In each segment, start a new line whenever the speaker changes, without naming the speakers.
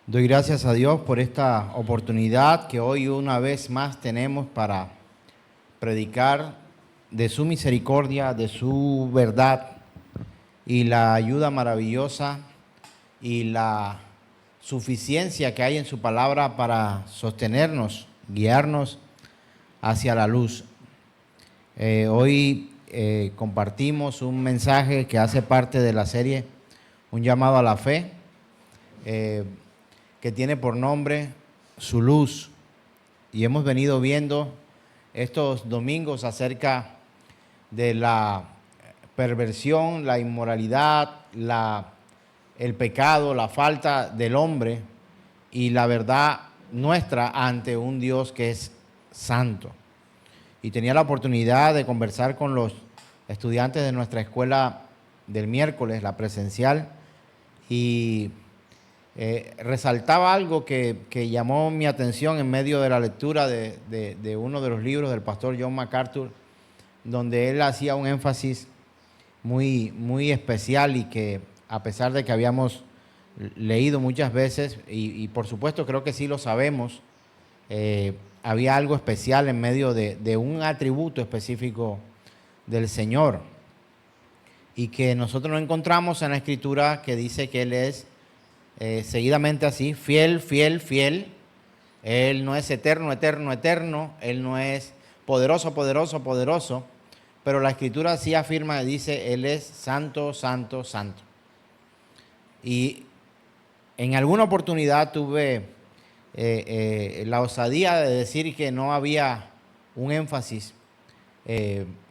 Doy gracias a Dios por esta oportunidad que hoy una vez más tenemos para predicar de su misericordia, de su verdad y la ayuda maravillosa y la suficiencia que hay en su palabra para sostenernos, guiarnos hacia la luz. Hoy compartimos un mensaje que hace parte de la serie Un llamado a la fe, que tiene por nombre Su luz. Y hemos venido viendo estos domingos acerca de la perversión, la inmoralidad, el pecado, la falta del hombre y la verdad nuestra ante un Dios que es santo. Y tenía la oportunidad de conversar con los estudiantes de nuestra escuela del miércoles, la presencial, y resaltaba algo que llamó mi atención en medio de la lectura de uno de los libros del pastor John MacArthur, donde él hacía un énfasis muy especial y que a pesar de que habíamos leído muchas veces, y por supuesto creo que sí lo sabemos, había algo especial en medio de un atributo específico del Señor, y que nosotros no encontramos en la Escritura, que dice que Él es seguidamente así, fiel, fiel, fiel. Él no es eterno, eterno, eterno. Él no es poderoso, poderoso, poderoso. Pero la Escritura sí afirma, dice, Él es santo, santo, santo. Y en alguna oportunidad tuve la osadía de decir que no había un énfasis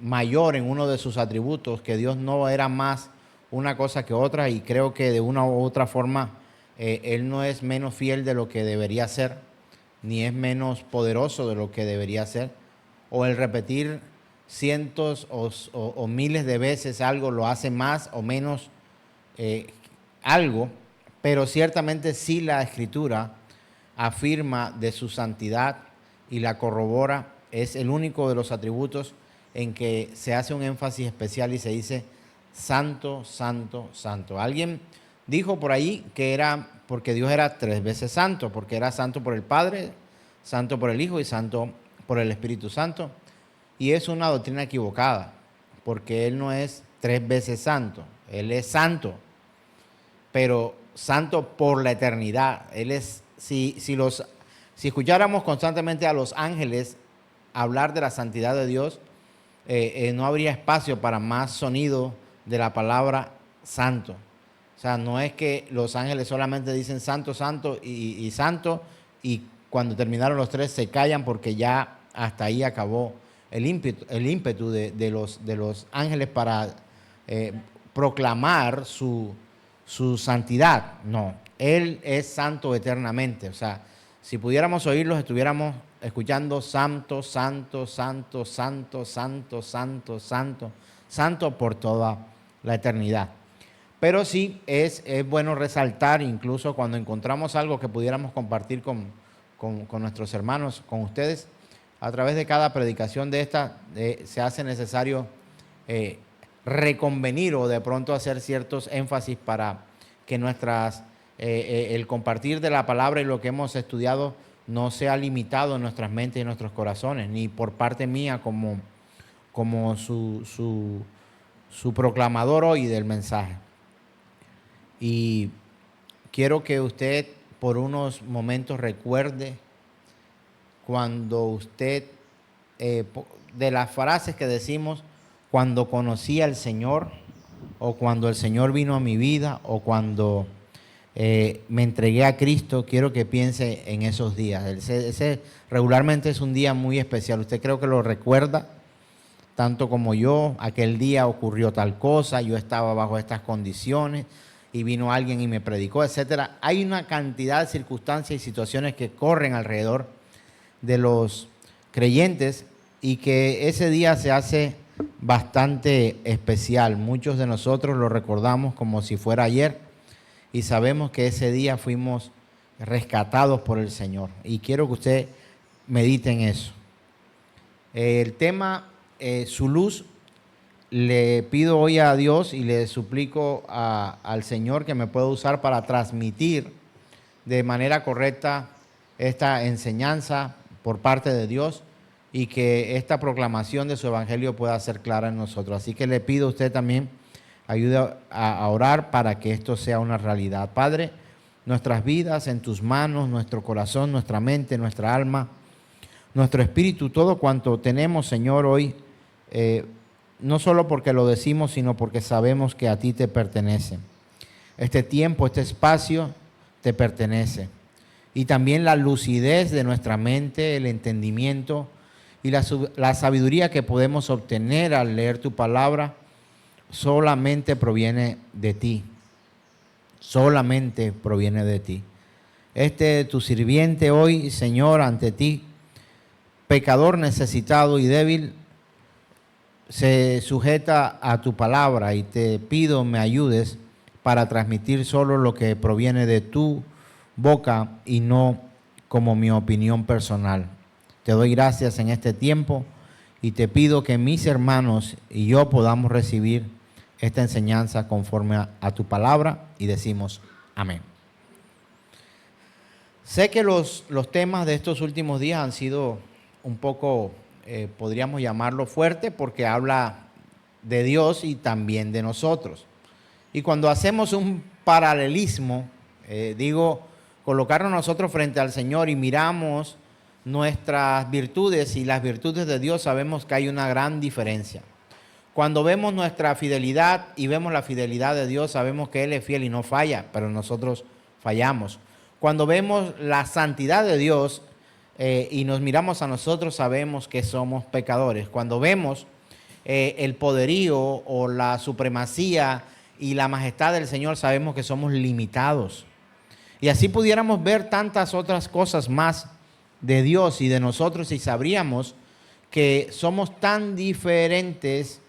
mayor en uno de sus atributos, que Dios no era más una cosa que otra, y creo que de una u otra forma Él no es menos fiel de lo que debería ser, ni es menos poderoso de lo que debería ser, o el repetir cientos o miles de veces algo lo hace más o menos algo, pero ciertamente sí la Escritura afirma de su santidad y la corrobora. Es el único de los atributos en que se hace un énfasis especial y se dice santo, santo, santo. Alguien dijo por ahí que era porque Dios era 3 veces santo, porque era santo por el Padre, santo por el Hijo y santo por el Espíritu Santo. Y es una doctrina equivocada, porque Él no es 3 veces santo, Él es santo, pero santo por la eternidad. Él es, si escucháramos constantemente a los ángeles hablar de la santidad de Dios, no habría espacio para más sonido de la palabra santo. O sea, no es que los ángeles solamente dicen santo, santo y santo, y cuando terminaron los 3 se callan porque ya hasta ahí acabó el ímpetu de los ángeles para proclamar su santidad. No, Él es santo eternamente. O sea, si pudiéramos oírlos, estuviéramos escuchando santo, santo, santo, santo, santo, santo, santo, santo por toda la eternidad. Pero sí es bueno resaltar, incluso cuando encontramos algo que pudiéramos compartir con nuestros hermanos, con ustedes, a través de cada predicación de esta, se hace necesario reconvenir o de pronto hacer ciertos énfasis para que el compartir de la palabra y lo que hemos estudiado no sea limitado en nuestras mentes y en nuestros corazones, ni por parte mía como su proclamador hoy del mensaje. Y quiero que usted por unos momentos recuerde cuando usted, de las frases que decimos, cuando conocí al Señor, o cuando el Señor vino a mi vida, o cuando me entregué a Cristo, quiero que piense en esos días. Ese regularmente es un día muy especial. Usted creo que lo recuerda, tanto como yo. Aquel día ocurrió tal cosa, yo estaba bajo estas condiciones, y vino alguien y me predicó, etcétera. Hay una cantidad de circunstancias y situaciones que corren alrededor de los creyentes y que ese día se hace bastante especial. Muchos de nosotros lo recordamos como si fuera ayer y sabemos que ese día fuimos rescatados por el Señor. Y quiero que usted medite en eso. El tema, su luz. Le pido hoy a Dios y le suplico al Señor que me pueda usar para transmitir de manera correcta esta enseñanza por parte de Dios y que esta proclamación de su evangelio pueda ser clara en nosotros. Así que le pido a usted también ayuda a orar para que esto sea una realidad. Padre, nuestras vidas en tus manos, nuestro corazón, nuestra mente, nuestra alma, nuestro espíritu, todo cuanto tenemos, Señor, hoy, no solo porque lo decimos, sino porque sabemos que a ti te pertenece. Este tiempo, este espacio te pertenece. Y también la lucidez de nuestra mente, el entendimiento y la sabiduría que podemos obtener al leer tu palabra, solamente proviene de ti. Solamente proviene de ti. Tu sirviente hoy, Señor, ante ti, pecador, necesitado y débil, se sujeta a tu palabra y te pido me ayudes para transmitir solo lo que proviene de tu boca y no como mi opinión personal. Te doy gracias en este tiempo y te pido que mis hermanos y yo podamos recibir esta enseñanza conforme a tu palabra y decimos amén. Sé que los temas de estos últimos días han sido un poco, podríamos llamarlo fuerte, porque habla de Dios y también de nosotros. Y cuando hacemos un paralelismo, colocarnos nosotros frente al Señor y miramos nuestras virtudes y las virtudes de Dios, sabemos que hay una gran diferencia. Cuando vemos nuestra fidelidad y vemos la fidelidad de Dios, sabemos que Él es fiel y no falla, pero nosotros fallamos. Cuando vemos la santidad de Dios y nos miramos a nosotros, sabemos que somos pecadores. Cuando vemos el poderío o la supremacía y la majestad del Señor, sabemos que somos limitados. Y así pudiéramos ver tantas otras cosas más de Dios y de nosotros y sabríamos que somos tan diferentes,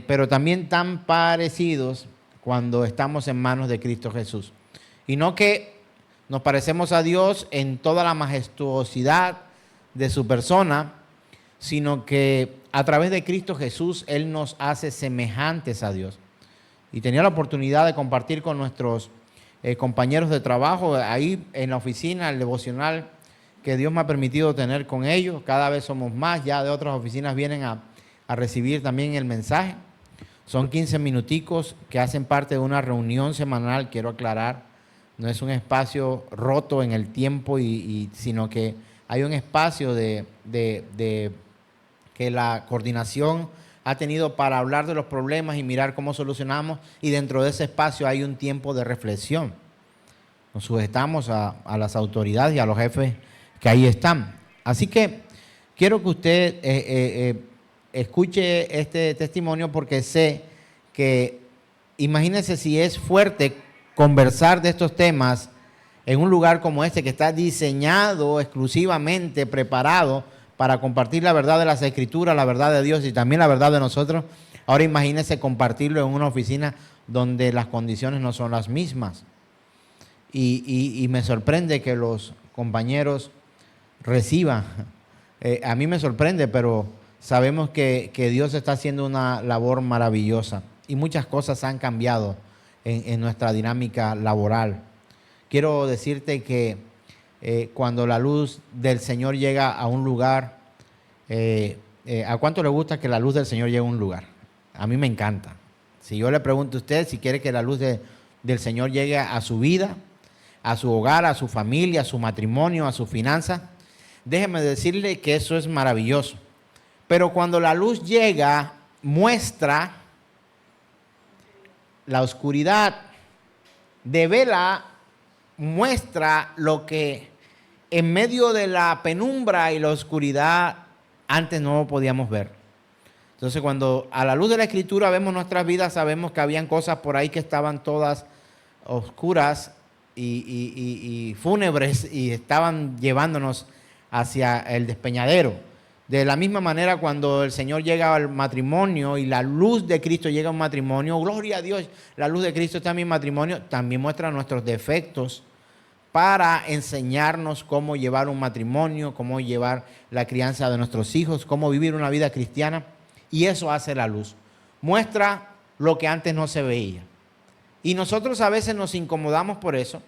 pero también tan parecidos cuando estamos en manos de Cristo Jesús. Y no que nos parecemos a Dios en toda la majestuosidad de su persona, sino que a través de Cristo Jesús Él nos hace semejantes a Dios. Y tenía la oportunidad de compartir con nuestros compañeros de trabajo ahí en la oficina, el devocional que Dios me ha permitido tener con ellos. Cada vez somos más, ya de otras oficinas vienen a recibir también el mensaje. Son 15 minuticos que hacen parte de una reunión semanal, quiero aclarar. No es un espacio roto en el tiempo, sino que hay un espacio de que la coordinación ha tenido para hablar de los problemas y mirar cómo solucionamos, y dentro de ese espacio hay un tiempo de reflexión. Nos sujetamos a las autoridades y a los jefes que ahí están. Así que quiero que usted escuche este testimonio, porque sé que, imagínese si es fuerte conversar de estos temas en un lugar como este, que está diseñado exclusivamente, preparado para compartir la verdad de las Escrituras, la verdad de Dios y también la verdad de nosotros. Ahora imagínese compartirlo en una oficina donde las condiciones no son las mismas. Y me sorprende que los compañeros reciban. A mí me sorprende, pero sabemos que Dios está haciendo una labor maravillosa y muchas cosas han cambiado en nuestra dinámica laboral. Quiero decirte que cuando la luz del Señor llega a un lugar, ¿a cuánto le gusta que la luz del Señor llegue a un lugar? A mí me encanta. Si yo le pregunto a usted si quiere que la luz del Señor llegue a su vida, a su hogar, a su familia, a su matrimonio, a sus finanzas, déjeme decirle que eso es maravilloso. Pero cuando la luz llega, muestra la oscuridad, devela, muestra lo que en medio de la penumbra y la oscuridad antes no podíamos ver. Entonces, cuando a la luz de la Escritura vemos nuestras vidas, sabemos que habían cosas por ahí que estaban todas oscuras y fúnebres y estaban llevándonos hacia el despeñadero. De la misma manera, cuando el Señor llega al matrimonio y la luz de Cristo llega a un matrimonio, gloria a Dios, la luz de Cristo está en mi matrimonio, también muestra nuestros defectos para enseñarnos cómo llevar un matrimonio, cómo llevar la crianza de nuestros hijos, cómo vivir una vida cristiana. Y eso hace la luz. Muestra lo que antes no se veía. Y nosotros a veces nos incomodamos por eso,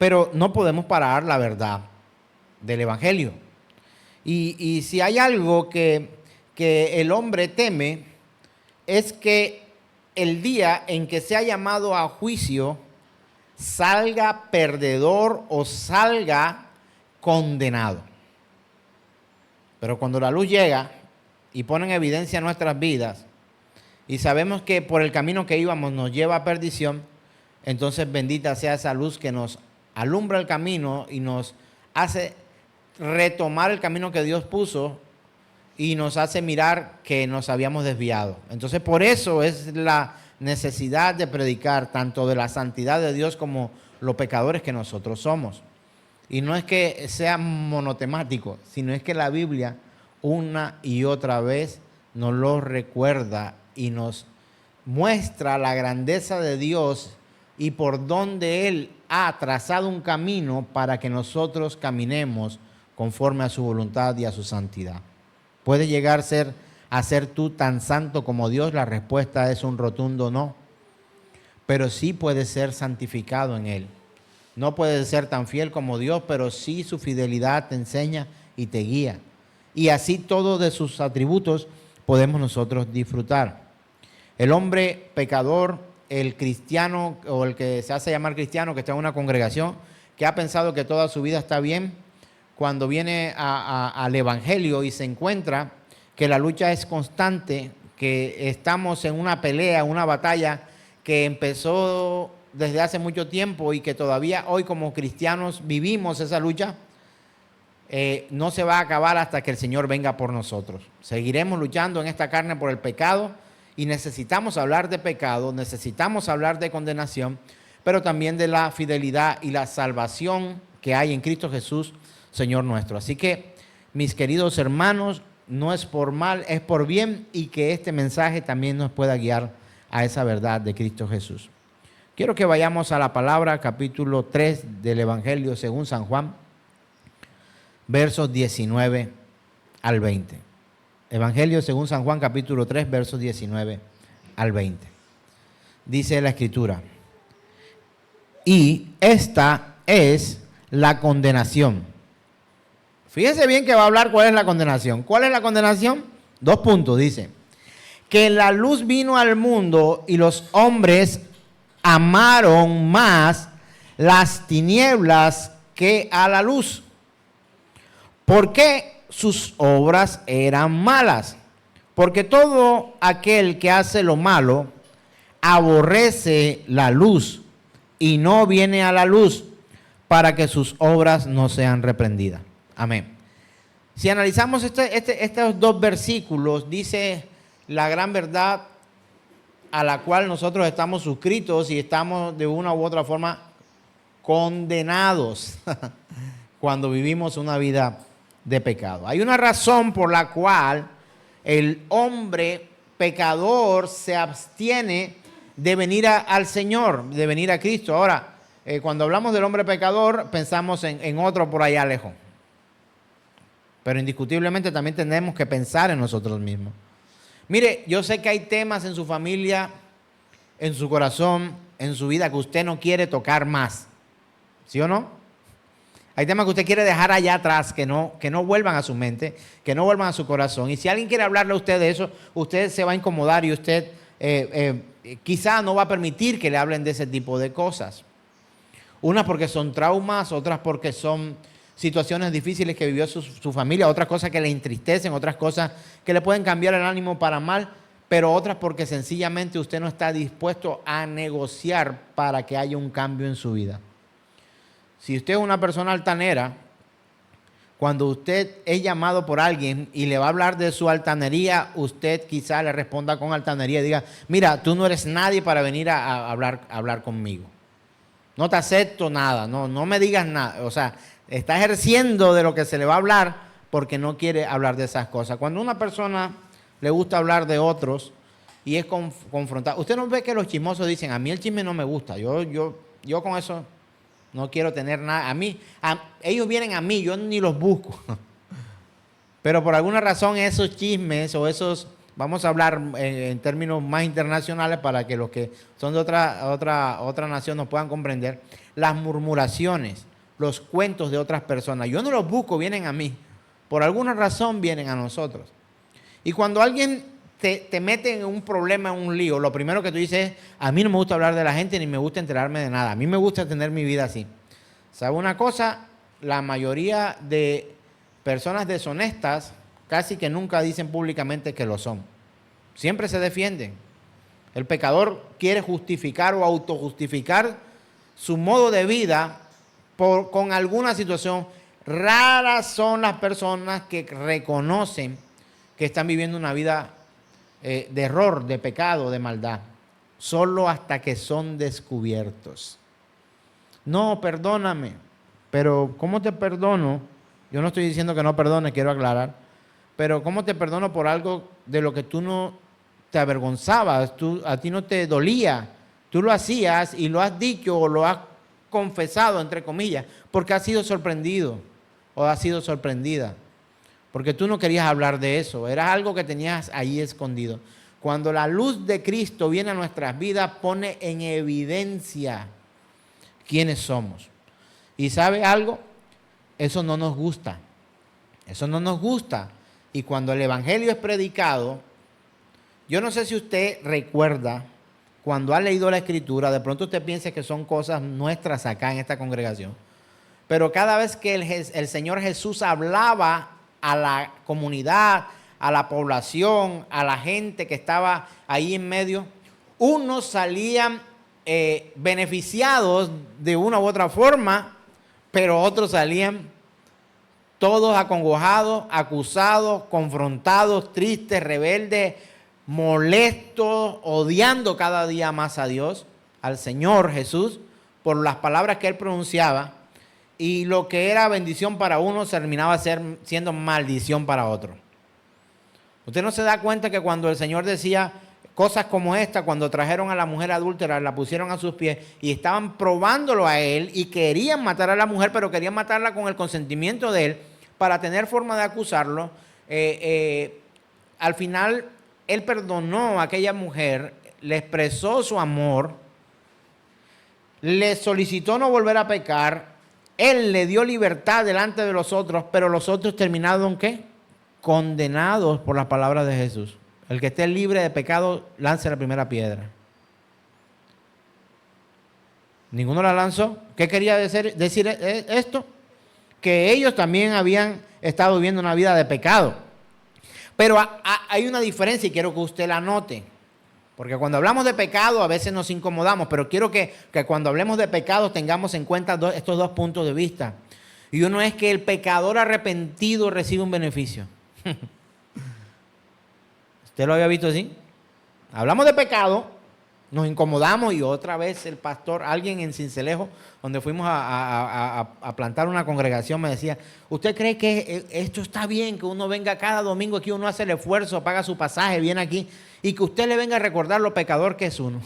pero no podemos parar la verdad del Evangelio. Y si hay algo que el hombre teme, es que el día en que sea llamado a juicio salga perdedor o salga condenado. Pero cuando la luz llega y pone en evidencia nuestras vidas y sabemos que por el camino que íbamos nos lleva a perdición, entonces bendita sea esa luz que nos alumbra el camino y nos hace retomar el camino que Dios puso y nos hace mirar que nos habíamos desviado. Entonces por eso es la necesidad de predicar tanto de la santidad de Dios como los pecadores que nosotros somos. Y no es que sea monotemático, sino es que la Biblia una y otra vez nos lo recuerda y nos muestra la grandeza de Dios y por donde Él ha trazado un camino para que nosotros caminemos conforme a su voluntad y a su santidad. ¿Puedes llegar a ser tú tan santo como Dios? La respuesta es un rotundo no. Pero sí puedes ser santificado en Él. No puedes ser tan fiel como Dios, pero sí su fidelidad te enseña y te guía. Y así todos de sus atributos podemos nosotros disfrutar. El hombre pecador, el cristiano o el que se hace llamar cristiano, que está en una congregación, que ha pensado que toda su vida está bien, cuando viene al Evangelio y se encuentra que la lucha es constante, que estamos en una pelea, una batalla que empezó desde hace mucho tiempo y que todavía hoy como cristianos vivimos esa lucha, no se va a acabar hasta que el Señor venga por nosotros. Seguiremos luchando en esta carne por el pecado y necesitamos hablar de pecado, necesitamos hablar de condenación, pero también de la fidelidad y la salvación que hay en Cristo Jesús, Señor nuestro. Así que, mis queridos hermanos, no es por mal, es por bien, y que este mensaje también nos pueda guiar a esa verdad de Cristo Jesús. Quiero que vayamos a la palabra, capítulo 3 del Evangelio según San Juan, versos 19 al 20. Evangelio según San Juan, capítulo 3, versos 19 al 20. Dice la Escritura: y esta es la condenación. Fíjense bien que va a hablar cuál es la condenación. ¿Cuál es la condenación? 2 puntos, dice. Que la luz vino al mundo y los hombres amaron más las tinieblas que a la luz, porque sus obras eran malas. Porque todo aquel que hace lo malo aborrece la luz y no viene a la luz para que sus obras no sean reprendidas. Amén. Si analizamos estos 2 versículos, dice la gran verdad a la cual nosotros estamos suscritos y estamos de una u otra forma condenados cuando vivimos una vida de pecado. Hay una razón por la cual el hombre pecador se abstiene de venir al Señor, de venir a Cristo. Ahora, cuando hablamos del hombre pecador, pensamos en otro por allá lejos. Pero indiscutiblemente también tenemos que pensar en nosotros mismos. Mire, yo sé que hay temas en su familia, en su corazón, en su vida que usted no quiere tocar más. ¿Sí o no? Hay temas que usted quiere dejar allá atrás, que no vuelvan a su mente, que no vuelvan a su corazón. Y si alguien quiere hablarle a usted de eso, usted se va a incomodar y usted quizá no va a permitir que le hablen de ese tipo de cosas. Unas porque son traumas, otras porque son situaciones difíciles que vivió su familia, otras cosas que le entristecen, otras cosas que le pueden cambiar el ánimo para mal, pero otras porque sencillamente usted no está dispuesto a negociar para que haya un cambio en su vida. Si usted es una persona altanera, cuando usted es llamado por alguien y le va a hablar de su altanería, usted quizá le responda con altanería y diga: mira, tú no eres nadie para venir a hablar conmigo. No te acepto nada, no me digas nada. O sea, está ejerciendo de lo que se le va a hablar porque no quiere hablar de esas cosas. Cuando a una persona le gusta hablar de otros y es confrontado, usted no ve que los chismosos dicen: a mí el chisme no me gusta, yo con eso no quiero tener nada. Ellos vienen a mí, yo ni los busco. Pero por alguna razón esos chismes o esos vamos a hablar en términos más internacionales para que los que son de otra nación nos puedan comprender, las murmuraciones, los cuentos de otras personas. Yo no los busco, vienen a mí. Por alguna razón vienen a nosotros. Y cuando alguien te mete en un problema, en un lío, lo primero que tú dices es, a mí no me gusta hablar de la gente ni me gusta enterarme de nada. A mí me gusta tener mi vida así. ¿Sabe una cosa? La mayoría de personas deshonestas casi que nunca dicen públicamente que lo son. Siempre se defienden. El pecador quiere justificar o autojustificar su modo de vida con alguna situación. Raras son las personas que reconocen que están viviendo una vida de error, de pecado, de maldad. Solo hasta que son descubiertos. No, perdóname. Pero ¿cómo te perdono? Yo no estoy diciendo que no perdone, quiero aclarar. Pero ¿cómo te perdono por algo de lo que tú no te avergonzabas? A ti no te dolía. Tú lo hacías y lo has dicho o lo has confesado, entre comillas, porque has sido sorprendido o has sido sorprendida. Porque tú no querías hablar de eso. Era algo que tenías ahí escondido. Cuando la luz de Cristo viene a nuestras vidas, pone en evidencia quiénes somos. ¿Y sabe algo? Eso no nos gusta. Eso no nos gusta. Y cuando el evangelio es predicado, yo no sé si usted recuerda, cuando ha leído la escritura, de pronto usted piensa que son cosas nuestras acá en esta congregación, pero cada vez que el Señor Jesús hablaba a la comunidad, a la población, a la gente que estaba ahí en medio, unos salían beneficiados de una u otra forma, pero otros salían todos acongojados, acusados, confrontados, tristes, rebeldes, molestos, odiando cada día más a Dios, al Señor Jesús, por las palabras que Él pronunciaba, y lo que era bendición para uno terminaba siendo maldición para otro. Usted no se da cuenta que cuando el Señor decía cosas como esta, cuando trajeron a la mujer adúltera, la pusieron a sus pies y estaban probándolo a Él y querían matar a la mujer, pero querían matarla con el consentimiento de Él, para tener forma de acusarlo, al final Él perdonó a aquella mujer, le expresó su amor, le solicitó no volver a pecar, Él le dio libertad delante de los otros, pero los otros terminaron ¿qué? Condenados por las palabras de Jesús. El que esté libre de pecado, lance la primera piedra. Ninguno la lanzó. ¿Qué quería decir esto? Que ellos también habían estado viviendo una vida de pecado. Pero hay una diferencia y quiero que usted la note. Porque cuando hablamos de pecado a veces nos incomodamos, pero quiero que cuando hablemos de pecado tengamos en cuenta estos dos puntos de vista. Y uno es que el pecador arrepentido recibe un beneficio. ¿Usted lo había visto así? Hablamos de pecado, nos incomodamos y otra vez el pastor, alguien en Sincelejo, donde fuimos a plantar una congregación, me decía, ¿usted cree que esto está bien, que uno venga cada domingo aquí, uno hace el esfuerzo, paga su pasaje, viene aquí, y que usted le venga a recordar lo pecador que es uno?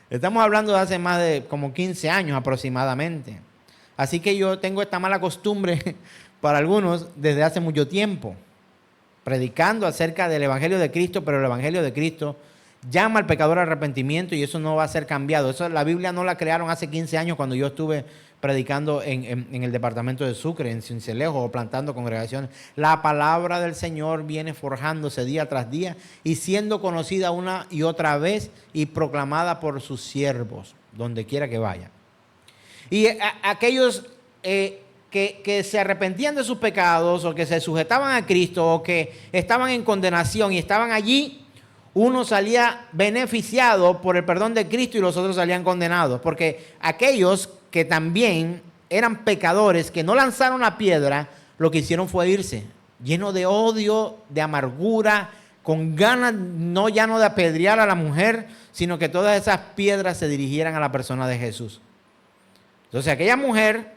Estamos hablando de hace más de como 15 años aproximadamente. Así que yo tengo esta mala costumbre para algunos desde hace mucho tiempo, predicando acerca del Evangelio de Cristo, pero el Evangelio de Cristo llama al pecador al arrepentimiento y eso no va a ser cambiado. Eso la Biblia no la crearon hace 15 años cuando yo estuve predicando en el departamento de Sucre, en Sincelejo, o plantando congregaciones. La palabra del Señor viene forjándose día tras día y siendo conocida una y otra vez y proclamada por sus siervos, donde quiera que vaya. Y aquellos que se arrepentían de sus pecados o que se sujetaban a Cristo o que estaban en condenación y estaban allí, uno salía beneficiado por el perdón de Cristo y los otros salían condenados. Porque aquellos que también eran pecadores, que no lanzaron la piedra, lo que hicieron fue irse, lleno de odio, de amargura, con ganas ya no de apedrear a la mujer, sino que todas esas piedras se dirigieran a la persona de Jesús. Entonces aquella mujer,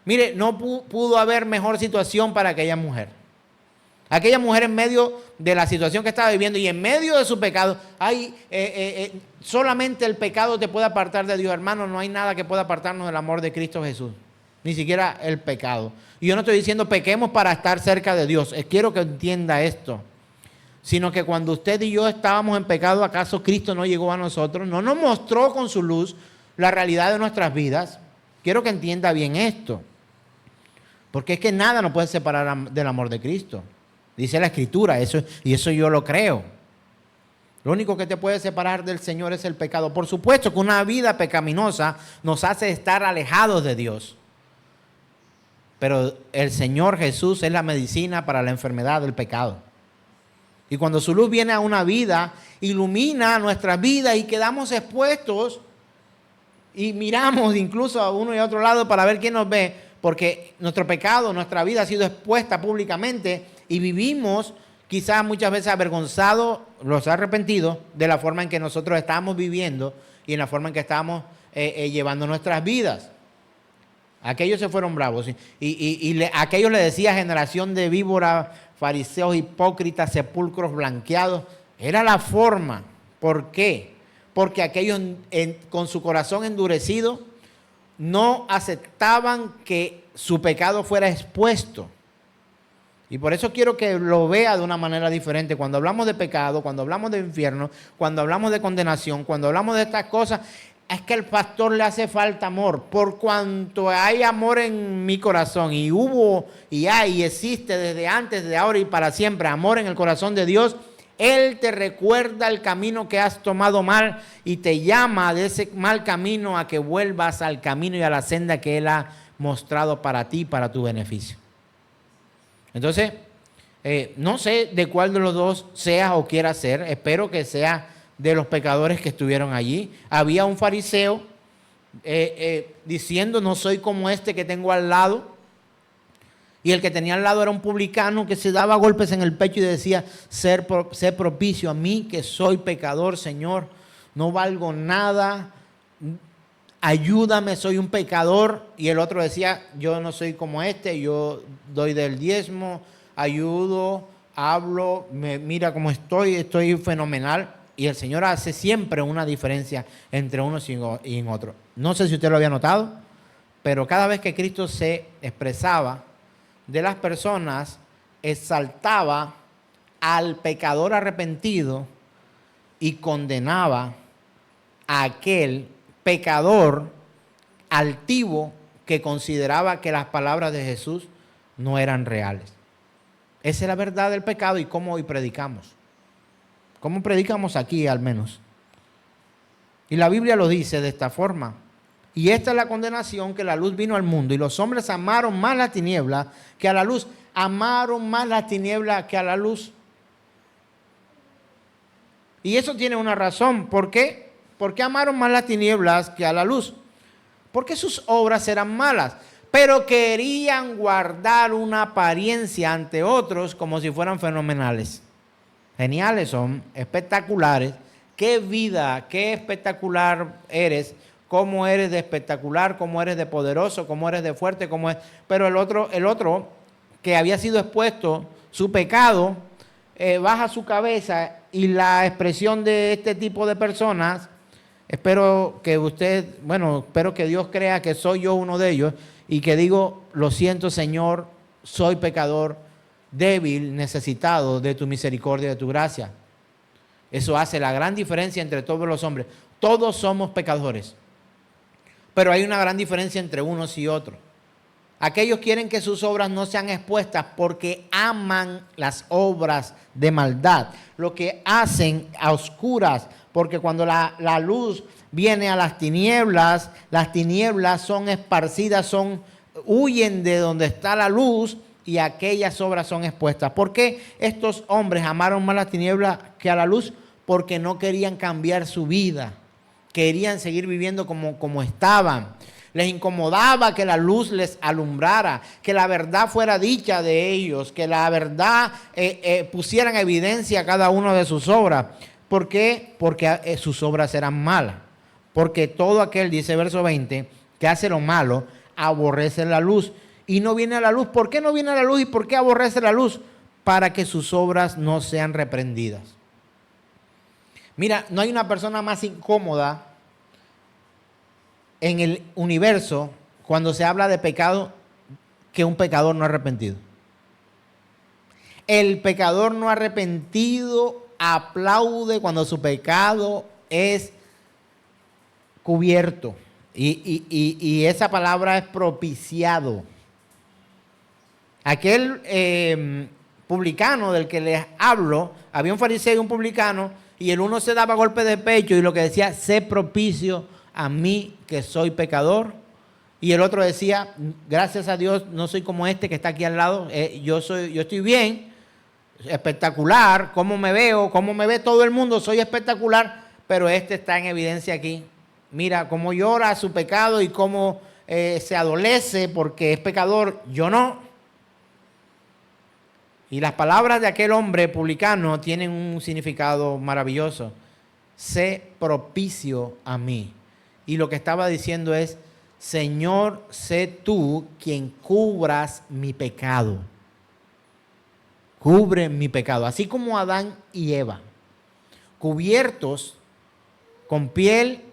mire, no pudo haber mejor situación para aquella mujer. Aquella mujer en medio de la situación que estaba viviendo y en medio de su pecado, solamente el pecado te puede apartar de Dios, hermano. No hay nada que pueda apartarnos del amor de Cristo Jesús, ni siquiera el pecado. Y yo no estoy diciendo pequemos para estar cerca de Dios. Quiero que entienda esto. sino que cuando usted y yo estábamos en pecado, ¿acaso Cristo no llegó a nosotros? ¿No nos mostró con su luz la realidad de nuestras vidas? Quiero que entienda bien esto, porque es que nada nos puede separar del amor de Cristo. Dice la Escritura, y eso yo lo creo. Lo único que te puede separar del Señor es el pecado. Por supuesto que una vida pecaminosa nos hace estar alejados de Dios. Pero el Señor Jesús es la medicina para la enfermedad del pecado. Y cuando su luz viene a una vida, ilumina nuestra vida y quedamos expuestos y miramos incluso a uno y a otro lado para ver quién nos ve, porque nuestro pecado, nuestra vida ha sido expuesta públicamente y vivimos quizás muchas veces avergonzados, los arrepentidos de la forma en que nosotros estamos viviendo y en la forma en que estamos llevando nuestras vidas. Aquellos se fueron bravos aquellos le decía generación de víboras, fariseos hipócritas, sepulcros blanqueados. Era la forma. ¿Por qué? Porque aquellos con su corazón endurecido no aceptaban que su pecado fuera expuesto. Y por eso quiero que lo vea de una manera diferente. Cuando hablamos de pecado, cuando hablamos de infierno, cuando hablamos de condenación, cuando hablamos de estas cosas, es que al pastor le hace falta amor. Por cuanto hay amor en mi corazón, y hubo, y hay, y existe desde antes, de ahora y para siempre, amor en el corazón de Dios, Él te recuerda el camino que has tomado mal y te llama de ese mal camino a que vuelvas al camino y a la senda que Él ha mostrado para ti, para tu beneficio. Entonces, no sé de cuál de los dos seas o quieras ser. Espero que sea de los pecadores que estuvieron allí. Había un fariseo diciendo, no soy como este que tengo al lado. Y el que tenía al lado era un publicano que se daba golpes en el pecho y decía, sé propicio a mí que soy pecador, Señor. No valgo nada. Ayúdame, soy un pecador. Y el otro decía, yo no soy como este, yo doy del diezmo, ayudo, hablo, mira cómo estoy fenomenal. Y el Señor hace siempre una diferencia entre unos y en otros. No sé si usted lo había notado, pero cada vez que Cristo se expresaba de las personas, exaltaba al pecador arrepentido y condenaba a aquel pecador altivo que consideraba que las palabras de Jesús no eran reales. Esa es la verdad del pecado y cómo hoy predicamos. ¿Cómo predicamos aquí al menos? Y la Biblia lo dice de esta forma. Y esta es la condenación, que la luz vino al mundo y los hombres amaron más la tiniebla que a la luz. Amaron más la tiniebla que a la luz. Y eso tiene una razón. ¿Por qué? ¿Por qué amaron más las tinieblas que a la luz? Porque sus obras eran malas, pero querían guardar una apariencia ante otros como si fueran fenomenales. Geniales son, espectaculares. Qué vida, qué espectacular eres, cómo eres de espectacular, cómo eres de poderoso, cómo eres de fuerte, cómo es. Pero el otro que había sido expuesto, su pecado, baja su cabeza, y la expresión de este tipo de personas, espero que Dios crea que soy yo uno de ellos y que digo, lo siento, Señor, soy pecador, débil, necesitado de tu misericordia y de tu gracia. Eso hace la gran diferencia entre todos los hombres. Todos somos pecadores, pero hay una gran diferencia entre unos y otros. Aquellos quieren que sus obras no sean expuestas porque aman las obras de maldad, lo que hacen a oscuras, porque cuando la luz viene a las tinieblas son esparcidas, huyen de donde está la luz, y aquellas obras son expuestas. ¿Por qué estos hombres amaron más las tinieblas que a la luz? Porque no querían cambiar su vida, querían seguir viviendo como estaban. Les incomodaba que la luz les alumbrara, que la verdad fuera dicha de ellos, que la verdad pusiera en evidencia cada una de sus obras. ¿Por qué? Porque sus obras eran malas. Porque todo aquel, dice verso 20, que hace lo malo, aborrece la luz y no viene a la luz. ¿Por qué no viene a la luz y por qué aborrece la luz? Para que sus obras no sean reprendidas. Mira, no hay una persona más incómoda en el universo cuando se habla de pecado que un pecador no arrepentido. El pecador no arrepentido aplaude cuando su pecado es cubierto. Y esa palabra es propiciado. Aquel publicano del que les hablo, había un fariseo y un publicano, y el uno se daba golpe de pecho y lo que decía, sé propicio a mí que soy pecador. Y el otro decía, gracias a Dios no soy como este que está aquí al lado, yo estoy bien, espectacular, cómo me veo, cómo me ve todo el mundo, soy espectacular, pero este está en evidencia aquí. Mira cómo llora su pecado y cómo se adolece porque es pecador, yo no. Y las palabras de aquel hombre publicano tienen un significado maravilloso. Sé propicio a mí. Y lo que estaba diciendo es, Señor, sé tú quien cubras mi pecado. Cubre mi pecado. Así como Adán y Eva, cubiertos con piel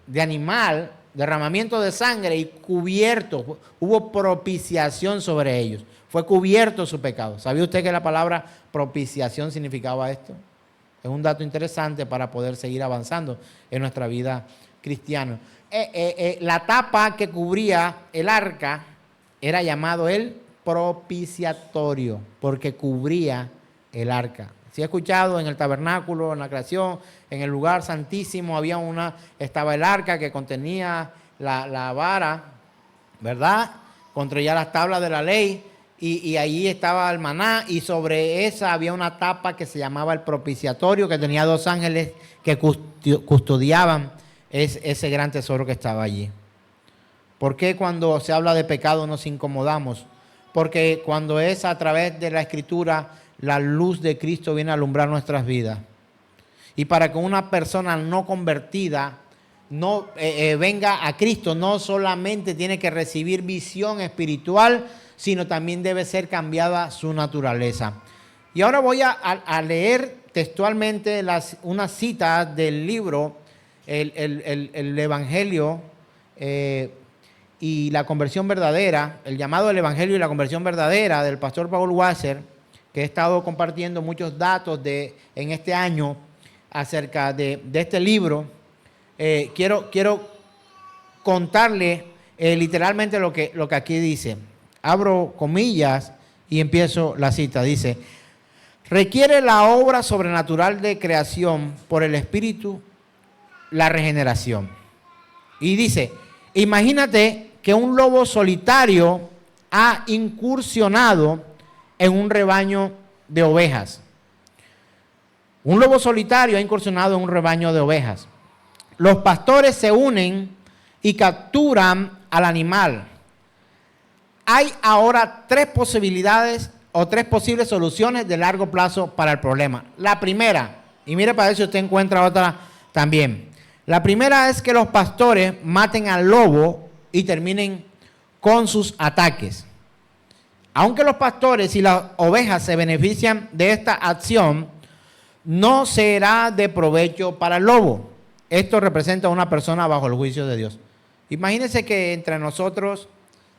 de animal, derramamiento de sangre y cubiertos, hubo propiciación sobre ellos. Fue cubierto su pecado. ¿Sabía usted que la palabra propiciación significaba esto? Es un dato interesante para poder seguir avanzando en nuestra vida cristiana. La tapa que cubría el arca era llamado el propiciatorio, porque cubría el arca. Si he escuchado en el tabernáculo, en la creación, en el lugar santísimo, estaba el arca que contenía la vara, ¿verdad? Contenía las tablas de la ley. Y allí estaba el maná y sobre esa había una tapa que se llamaba el propiciatorio, que tenía 2 ángeles que custodiaban ese gran tesoro que estaba allí. ¿Por qué cuando se habla de pecado nos incomodamos? Porque cuando es a través de la Escritura, la luz de Cristo viene a alumbrar nuestras vidas. Y para que una persona no convertida no venga a Cristo, no solamente tiene que recibir visión espiritual, sino también debe ser cambiada su naturaleza. Y ahora voy a leer textualmente unas citas del libro, el Evangelio y la conversión verdadera, el llamado del Evangelio y la conversión verdadera del pastor Paul Washer, que he estado compartiendo muchos datos en este año acerca de este libro. Quiero contarle literalmente lo que aquí dice. Abro comillas y empiezo la cita. Dice, requiere la obra sobrenatural de creación por el Espíritu la regeneración. Y dice, imagínate que un lobo solitario ha incursionado en un rebaño de ovejas. Un lobo solitario ha incursionado en un rebaño de ovejas. Los pastores se unen y capturan al animal. Hay ahora 3 posibilidades o 3 posibles soluciones de largo plazo para el problema. La primera, y mire para ver si usted encuentra otra también. La primera es que los pastores maten al lobo y terminen con sus ataques. Aunque los pastores y las ovejas se benefician de esta acción, no será de provecho para el lobo. Esto representa a una persona bajo el juicio de Dios. Imagínense que entre nosotros,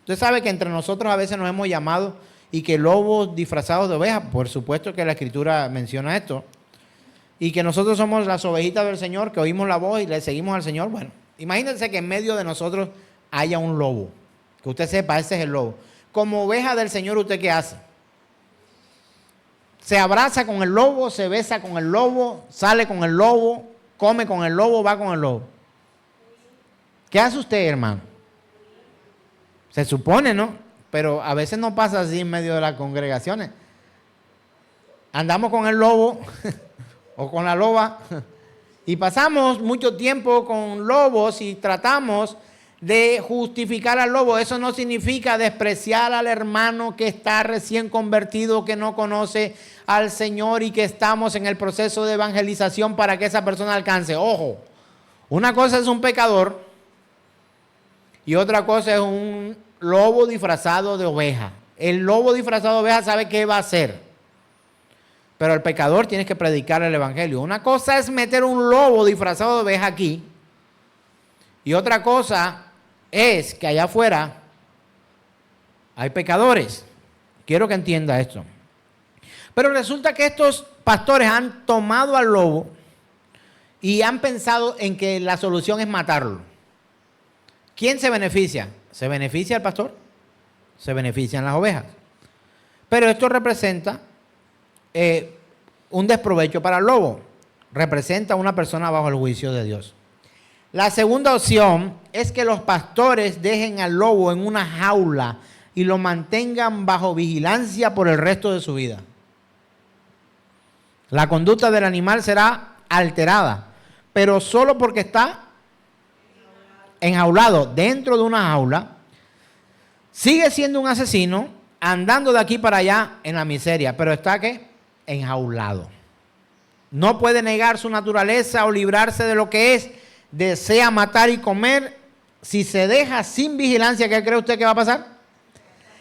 usted sabe que entre nosotros a veces nos hemos llamado y que lobos disfrazados de ovejas, por supuesto que la Escritura menciona esto, y que nosotros somos las ovejitas del Señor, que oímos la voz y le seguimos al Señor. Bueno, imagínense que en medio de nosotros haya un lobo, que usted sepa, ese es el lobo. Como oveja del Señor, ¿usted qué hace? Se abraza con el lobo, se besa con el lobo, sale con el lobo, come con el lobo, va con el lobo. ¿Qué hace usted, hermano? Se supone, ¿no? Pero a veces no pasa así en medio de las congregaciones. Andamos con el lobo o con la loba y pasamos mucho tiempo con lobos y tratamos de justificar al lobo. Eso no significa despreciar al hermano que está recién convertido, que no conoce al Señor y que estamos en el proceso de evangelización para que esa persona alcance. Ojo, una cosa es un pecador y otra cosa es un lobo disfrazado de oveja. El lobo disfrazado de oveja sabe qué va a hacer, pero el pecador tiene que predicar el evangelio. Una cosa es meter un lobo disfrazado de oveja aquí y otra cosa es que allá afuera hay pecadores. Quiero que entienda esto. Pero resulta que estos pastores han tomado al lobo y han pensado en que la solución es matarlo. ¿Quién se beneficia? ¿Se beneficia el pastor? Se benefician las ovejas. Pero esto representa un desprovecho para el lobo. Representa a una persona bajo el juicio de Dios. La segunda opción es que los pastores dejen al lobo en una jaula y lo mantengan bajo vigilancia por el resto de su vida. La conducta del animal será alterada, pero solo porque está enjaulado dentro de una jaula. Sigue siendo un asesino, andando de aquí para allá en la miseria, pero está ¿qué? Enjaulado. No puede negar su naturaleza o librarse de lo que es. Desea matar y comer. Si se deja sin vigilancia, ¿qué cree usted que va a pasar?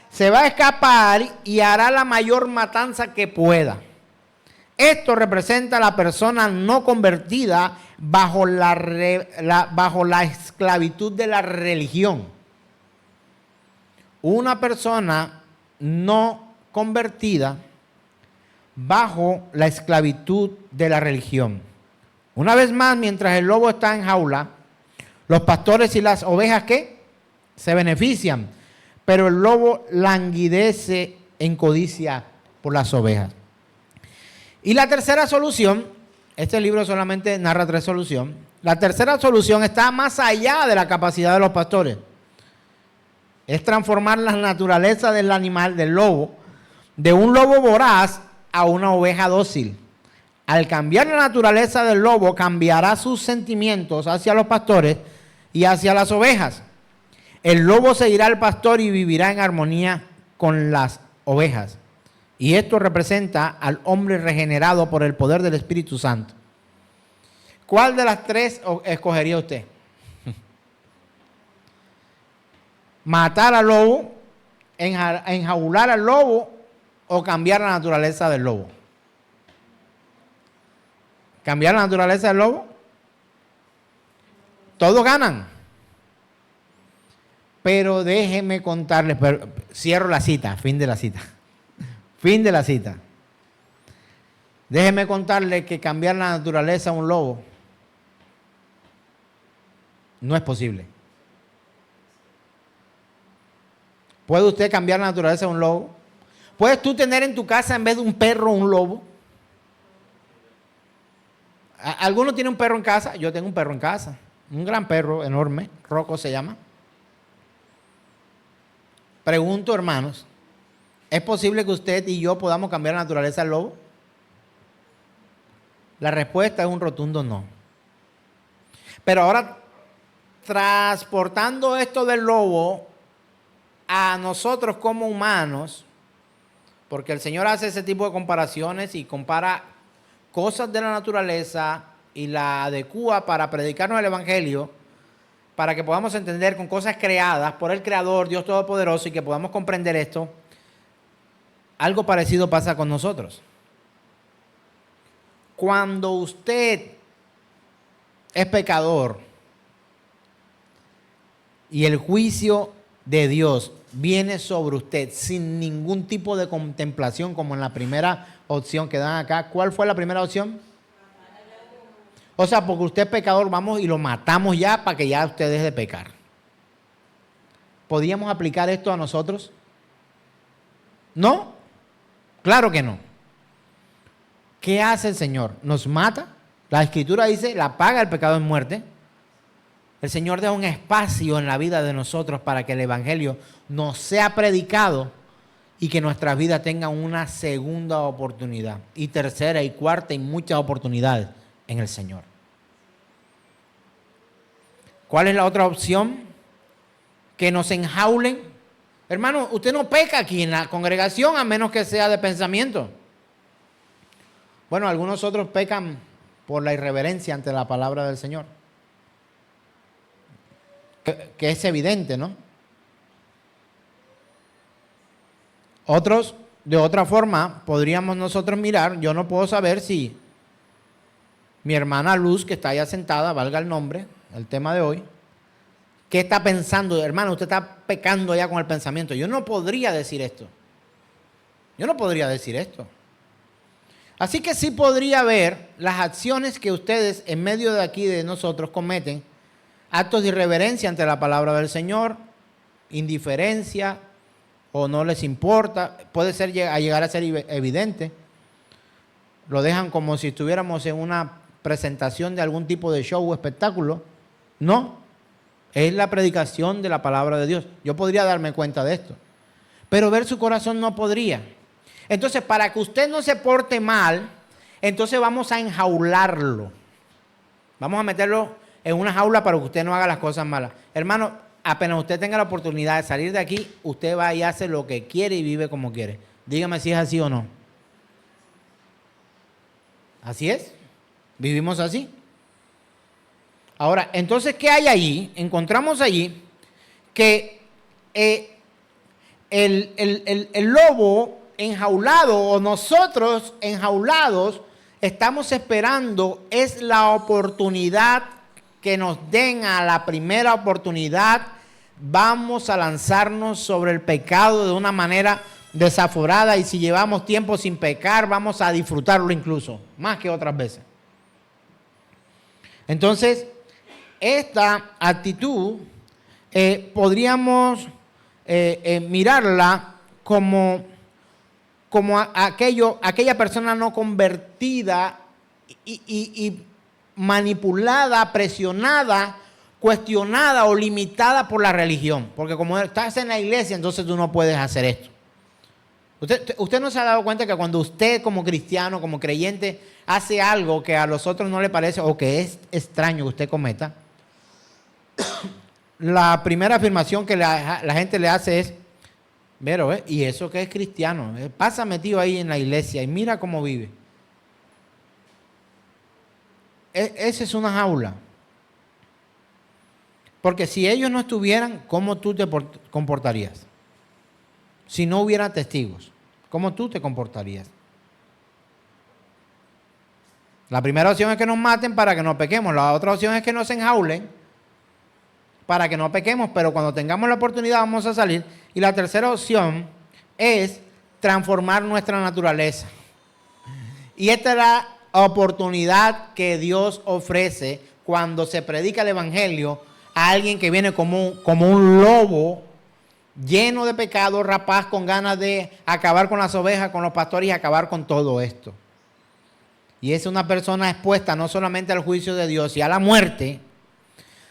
Se va a escapar y hará la mayor matanza que pueda. Esto representa a la persona no convertida bajo la esclavitud de la religión. Una persona no convertida bajo la esclavitud de la religión. Una vez más, mientras el lobo está en jaula, los pastores y las ovejas ¿qué? Se benefician, pero el lobo languidece en codicia por las ovejas. Y la tercera solución, este libro solamente narra 3 soluciones. La tercera solución está más allá de la capacidad de los pastores. Es transformar la naturaleza del animal, del lobo, de un lobo voraz a una oveja dócil. Al cambiar la naturaleza del lobo, cambiará sus sentimientos hacia los pastores y hacia las ovejas. El lobo seguirá al pastor y vivirá en armonía con las ovejas. Y esto representa al hombre regenerado por el poder del Espíritu Santo. ¿Cuál de las 3 escogería usted? ¿Matar al lobo, enjaular al lobo o cambiar la naturaleza del lobo? ¿Cambiar la naturaleza del lobo? Todos ganan. Pero déjenme contarles, cierro la cita, fin de la cita. Fin de la cita. Déjenme contarles que cambiar la naturaleza de un lobo no es posible. ¿Puede usted cambiar la naturaleza de un lobo? ¿Puedes tú tener en tu casa en vez de un perro un lobo? ¿Alguno tiene un perro en casa? Yo tengo un perro en casa. Un gran perro enorme, Rocco se llama. Pregunto, hermanos, ¿es posible que usted y yo podamos cambiar la naturaleza del lobo? La respuesta es un rotundo no. Pero ahora, transportando esto del lobo a nosotros como humanos, porque el Señor hace ese tipo de comparaciones y compara cosas de la naturaleza y la adecua para predicarnos el Evangelio, para que podamos entender con cosas creadas por el Creador, Dios Todopoderoso, y que podamos comprender esto. Algo parecido pasa con nosotros. Cuando usted es pecador y el juicio de Dios viene sobre usted sin ningún tipo de contemplación, como en la primera opción que dan acá. ¿Cuál fue la primera opción? O sea, porque usted es pecador, vamos y lo matamos ya para que ya usted deje de pecar. ¿Podríamos aplicar esto a nosotros? ¿No? Claro que no. ¿Qué hace el Señor? ¿Nos mata? La Escritura dice, la paga del pecado es muerte. El Señor deja un espacio en la vida de nosotros para que el Evangelio nos sea predicado y que nuestras vidas tengan una segunda oportunidad, y tercera y cuarta y muchas oportunidades en el Señor. ¿Cuál es la otra opción? Que nos enjaulen. Hermano, usted no peca aquí en la congregación a menos que sea de pensamiento. Bueno, algunos otros pecan por la irreverencia ante la palabra del Señor. Que es evidente, ¿no? Otros, de otra forma, podríamos nosotros mirar. Yo no puedo saber si mi hermana Luz, que está allá sentada, valga el nombre, el tema de hoy, ¿qué está pensando? Hermano, usted está pecando ya con el pensamiento. Yo no podría decir esto. Yo no podría decir esto. Así que sí podría ver las acciones que ustedes en medio de aquí de nosotros cometen, actos de irreverencia ante la palabra del Señor, indiferencia o no les importa, puede ser llegar a ser evidente. Lo dejan como si estuviéramos en una presentación de algún tipo de show o espectáculo. No, es la predicación de la palabra de Dios. Yo podría darme cuenta de esto, pero ver su corazón no podría. Entonces, para que usted no se porte mal, entonces vamos a enjaularlo. Vamos a meterlo en una jaula para que usted no haga las cosas malas. Hermano, apenas usted tenga la oportunidad de salir de aquí, usted va y hace lo que quiere y vive como quiere. Dígame si es así o no. Así es. Vivimos así. Ahora, entonces, ¿qué hay allí? Encontramos allí que el lobo enjaulado o nosotros enjaulados estamos esperando es la oportunidad que nos den. A la primera oportunidad vamos a lanzarnos sobre el pecado de una manera desaforada, y si llevamos tiempo sin pecar vamos a disfrutarlo incluso más que otras veces. Entonces, esta actitud podríamos mirarla como aquella persona no convertida y manipulada, presionada, cuestionada o limitada por la religión. Porque como estás en la iglesia, entonces tú no puedes hacer esto. Usted no se ha dado cuenta que cuando usted como cristiano, como creyente, hace algo que a los otros no le parece o que es extraño que usted cometa, la primera afirmación que la gente le hace es: pero, ¿y eso que es cristiano? Pasa metido ahí en la iglesia y mira cómo vive. Esa es una jaula. Porque si ellos no estuvieran, ¿cómo tú te comportarías? Si no hubiera testigos, ¿cómo tú te comportarías? La primera opción es que nos maten para que no pequemos. La otra opción es que nos enjaulen para que no pequemos, pero cuando tengamos la oportunidad vamos a salir. Y la tercera opción es transformar nuestra naturaleza. Y esta es la oportunidad que Dios ofrece cuando se predica el evangelio a alguien que viene como un lobo lleno de pecado, rapaz, con ganas de acabar con las ovejas, con los pastores y acabar con todo esto. Y es una persona expuesta no solamente al juicio de Dios y a la muerte,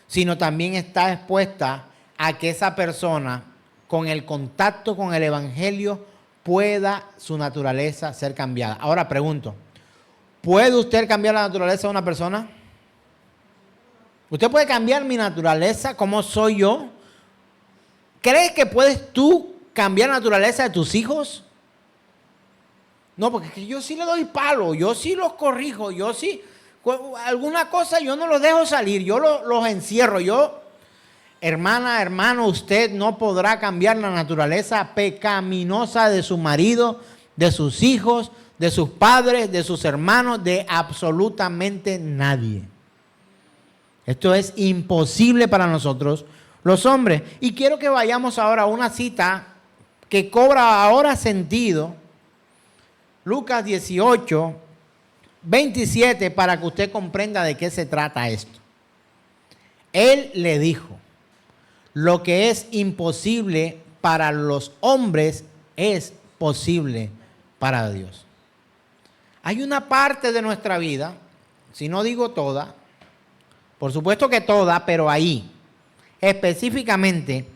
sino también está expuesta a que esa persona, con el contacto con el evangelio, pueda su naturaleza ser cambiada. Ahora pregunto, ¿puede usted cambiar la naturaleza de una persona? ¿Usted puede cambiar mi naturaleza, cómo soy yo? ¿Crees que puedes tú cambiar la naturaleza de tus hijos? No, porque yo sí le doy palo, yo sí los corrijo, yo sí, alguna cosa yo no los dejo salir, yo los encierro. Hermana, hermano, usted no podrá cambiar la naturaleza pecaminosa de su marido, de sus hijos, de sus padres, de sus hermanos, de absolutamente nadie. Esto es imposible para nosotros, los hombres. Y quiero que vayamos ahora a una cita que cobra ahora sentido. Lucas 18, 27, para que usted comprenda de qué se trata esto. Él le dijo: lo que es imposible para los hombres es posible para Dios. Hay una parte de nuestra vida, si no digo toda, por supuesto que toda, pero ahí, específicamente,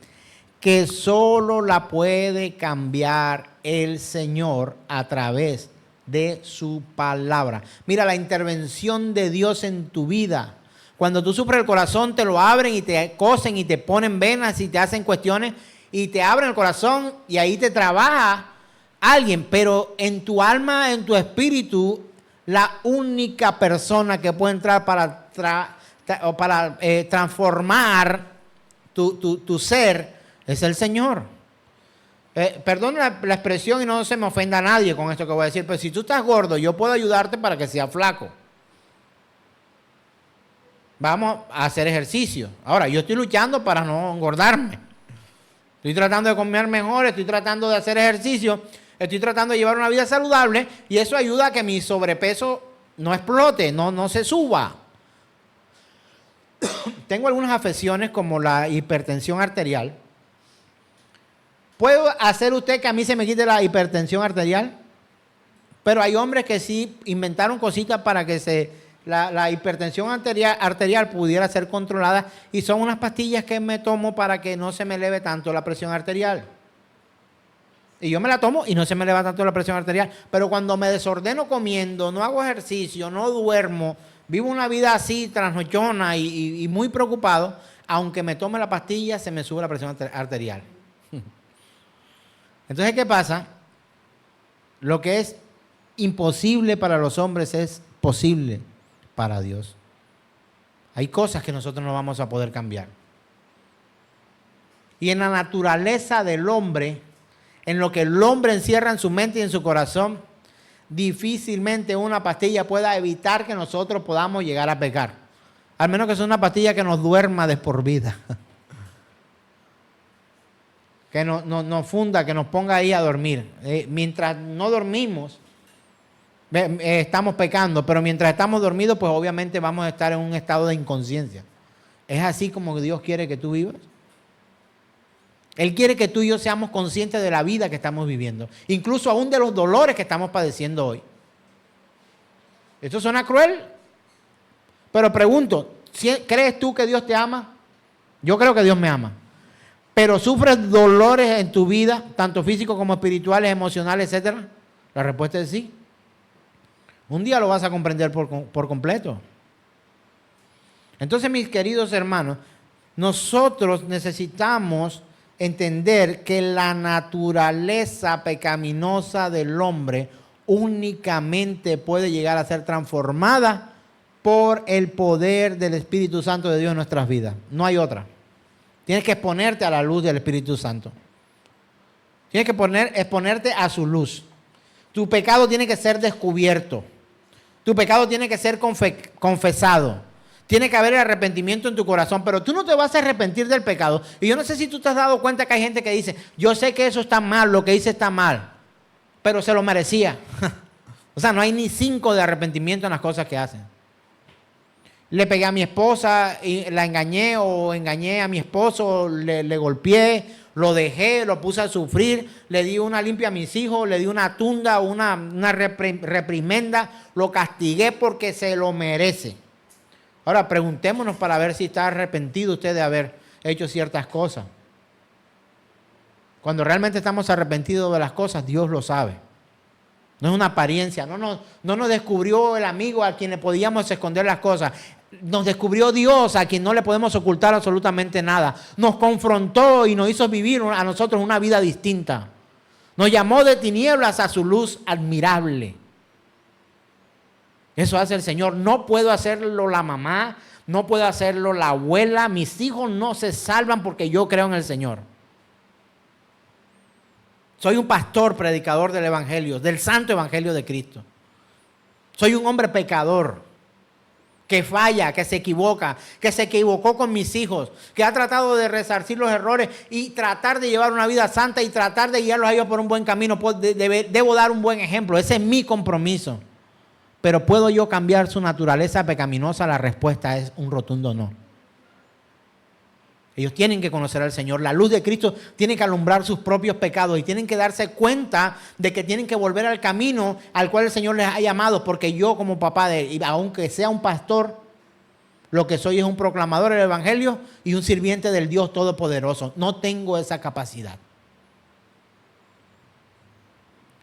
que solo la puede cambiar el Señor a través de su palabra. Mira, la intervención de Dios en tu vida. Cuando tú sufres el corazón, te lo abren y te cosen y te ponen venas y te hacen cuestiones y te abren el corazón y ahí te trabaja alguien. Pero en tu alma, en tu espíritu, la única persona que puede entrar para transformar tu ser es el Señor. Perdón la expresión y no se me ofenda a nadie con esto que voy a decir, pero si tú estás gordo, yo puedo ayudarte para que seas flaco. Vamos a hacer ejercicio. Ahora, yo estoy luchando para no engordarme. Estoy tratando de comer mejor, estoy tratando de hacer ejercicio, Estoy tratando de llevar una vida saludable y eso ayuda a que mi sobrepeso no explote, no se suba. Tengo algunas afecciones como la hipertensión arterial. ¿Puede hacer usted que a mí se me quite la hipertensión arterial? Pero hay hombres que sí inventaron cositas para que la hipertensión arterial pudiera ser controlada y son unas pastillas que me tomo para que no se me eleve tanto la presión arterial. Y yo me la tomo y no se me eleva tanto la presión arterial. Pero cuando me desordeno comiendo, no hago ejercicio, no duermo, vivo una vida así, trasnochona y muy preocupado, aunque me tome la pastilla, se me sube la presión arterial. Entonces, ¿qué pasa? Lo que es imposible para los hombres es posible para Dios. Hay cosas que nosotros no vamos a poder cambiar. Y en la naturaleza del hombre, en lo que el hombre encierra en su mente y en su corazón, difícilmente una pastilla pueda evitar que nosotros podamos llegar a pecar. Al menos que sea una pastilla que nos duerma de por vida. Que nos funda, que nos ponga ahí a dormir. Mientras no dormimos, estamos pecando, pero mientras estamos dormidos, pues obviamente vamos a estar en un estado de inconsciencia. ¿Es así como Dios quiere que tú vivas? Él quiere que tú y yo seamos conscientes de la vida que estamos viviendo, incluso aún de los dolores que estamos padeciendo hoy. Esto suena cruel, pero pregunto, ¿crees tú que Dios te ama? Yo creo que Dios me ama. Pero ¿sufres dolores en tu vida, tanto físicos como espirituales, emocionales, etcétera? La respuesta es sí. Un día lo vas a comprender por completo. Entonces, mis queridos hermanos, nosotros necesitamos entender que la naturaleza pecaminosa del hombre únicamente puede llegar a ser transformada por el poder del Espíritu Santo de Dios en nuestras vidas. No hay otra. Tienes que exponerte a la luz del Espíritu Santo. Tienes que exponerte a su luz. Tu pecado tiene que ser descubierto. Tu pecado tiene que ser confesado. Tiene que haber el arrepentimiento en tu corazón, pero tú no te vas a arrepentir del pecado. Y yo no sé si tú te has dado cuenta que hay gente que dice, yo sé que eso está mal, lo que hice está mal, pero se lo merecía. O sea, no hay ni 5 de arrepentimiento en las cosas que hacen. Le pegué a mi esposa y la engañé, o engañé a mi esposo, le golpeé, lo dejé, lo puse a sufrir, le di una limpia a mis hijos, le di una tunda, una reprimenda, lo castigué porque se lo merece. Ahora preguntémonos para ver si está arrepentido usted de haber hecho ciertas cosas. Cuando realmente estamos arrepentidos de las cosas, Dios lo sabe. No es una apariencia, no nos descubrió el amigo a quien le podíamos esconder las cosas. Nos descubrió Dios a quien no le podemos ocultar absolutamente nada. Nos confrontó y nos hizo vivir a nosotros una vida distinta. Nos llamó de tinieblas a su luz admirable. Eso hace el Señor. No puedo hacerlo la mamá, no puedo hacerlo la abuela. Mis hijos no se salvan porque yo creo en el Señor. Soy un pastor, predicador del Evangelio, del Santo Evangelio de Cristo. Soy un hombre pecador, que falla, que se equivoca, que se equivocó con mis hijos, que ha tratado de resarcir los errores y tratar de llevar una vida santa y tratar de guiarlos a ellos por un buen camino. Debo dar un buen ejemplo. Ese es mi compromiso. Pero ¿puedo yo cambiar su naturaleza pecaminosa? La respuesta es un rotundo no. Ellos tienen que conocer al Señor. La luz de Cristo tiene que alumbrar sus propios pecados y tienen que darse cuenta de que tienen que volver al camino al cual el Señor les ha llamado, porque yo como papá de él, aunque sea un pastor, lo que soy es un proclamador del Evangelio y un sirviente del Dios Todopoderoso. No tengo esa capacidad.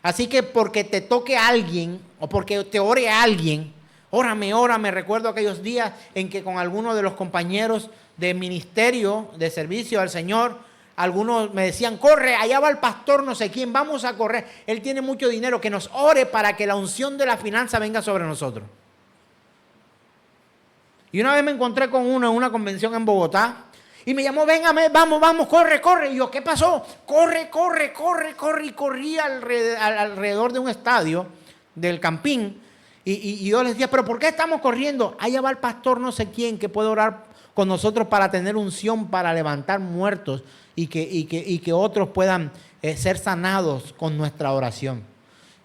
Así que porque te toque a alguien o porque te ore a alguien, órame. Recuerdo aquellos días en que con algunos de los compañeros de ministerio, de servicio al Señor, algunos me decían, corre, allá va el pastor no sé quién, vamos a correr. Él tiene mucho dinero, que nos ore para que la unción de la finanza venga sobre nosotros. Y una vez me encontré con uno en una convención en Bogotá y me llamó, véngame, vamos, corre. Y yo, ¿qué pasó? Corre. Y corrí alrededor de un estadio, del Campín, Y yo les decía, pero ¿por qué estamos corriendo? Allá va el pastor no sé quién que puede orar con nosotros para tener unción, para levantar muertos y que otros puedan ser sanados con nuestra oración.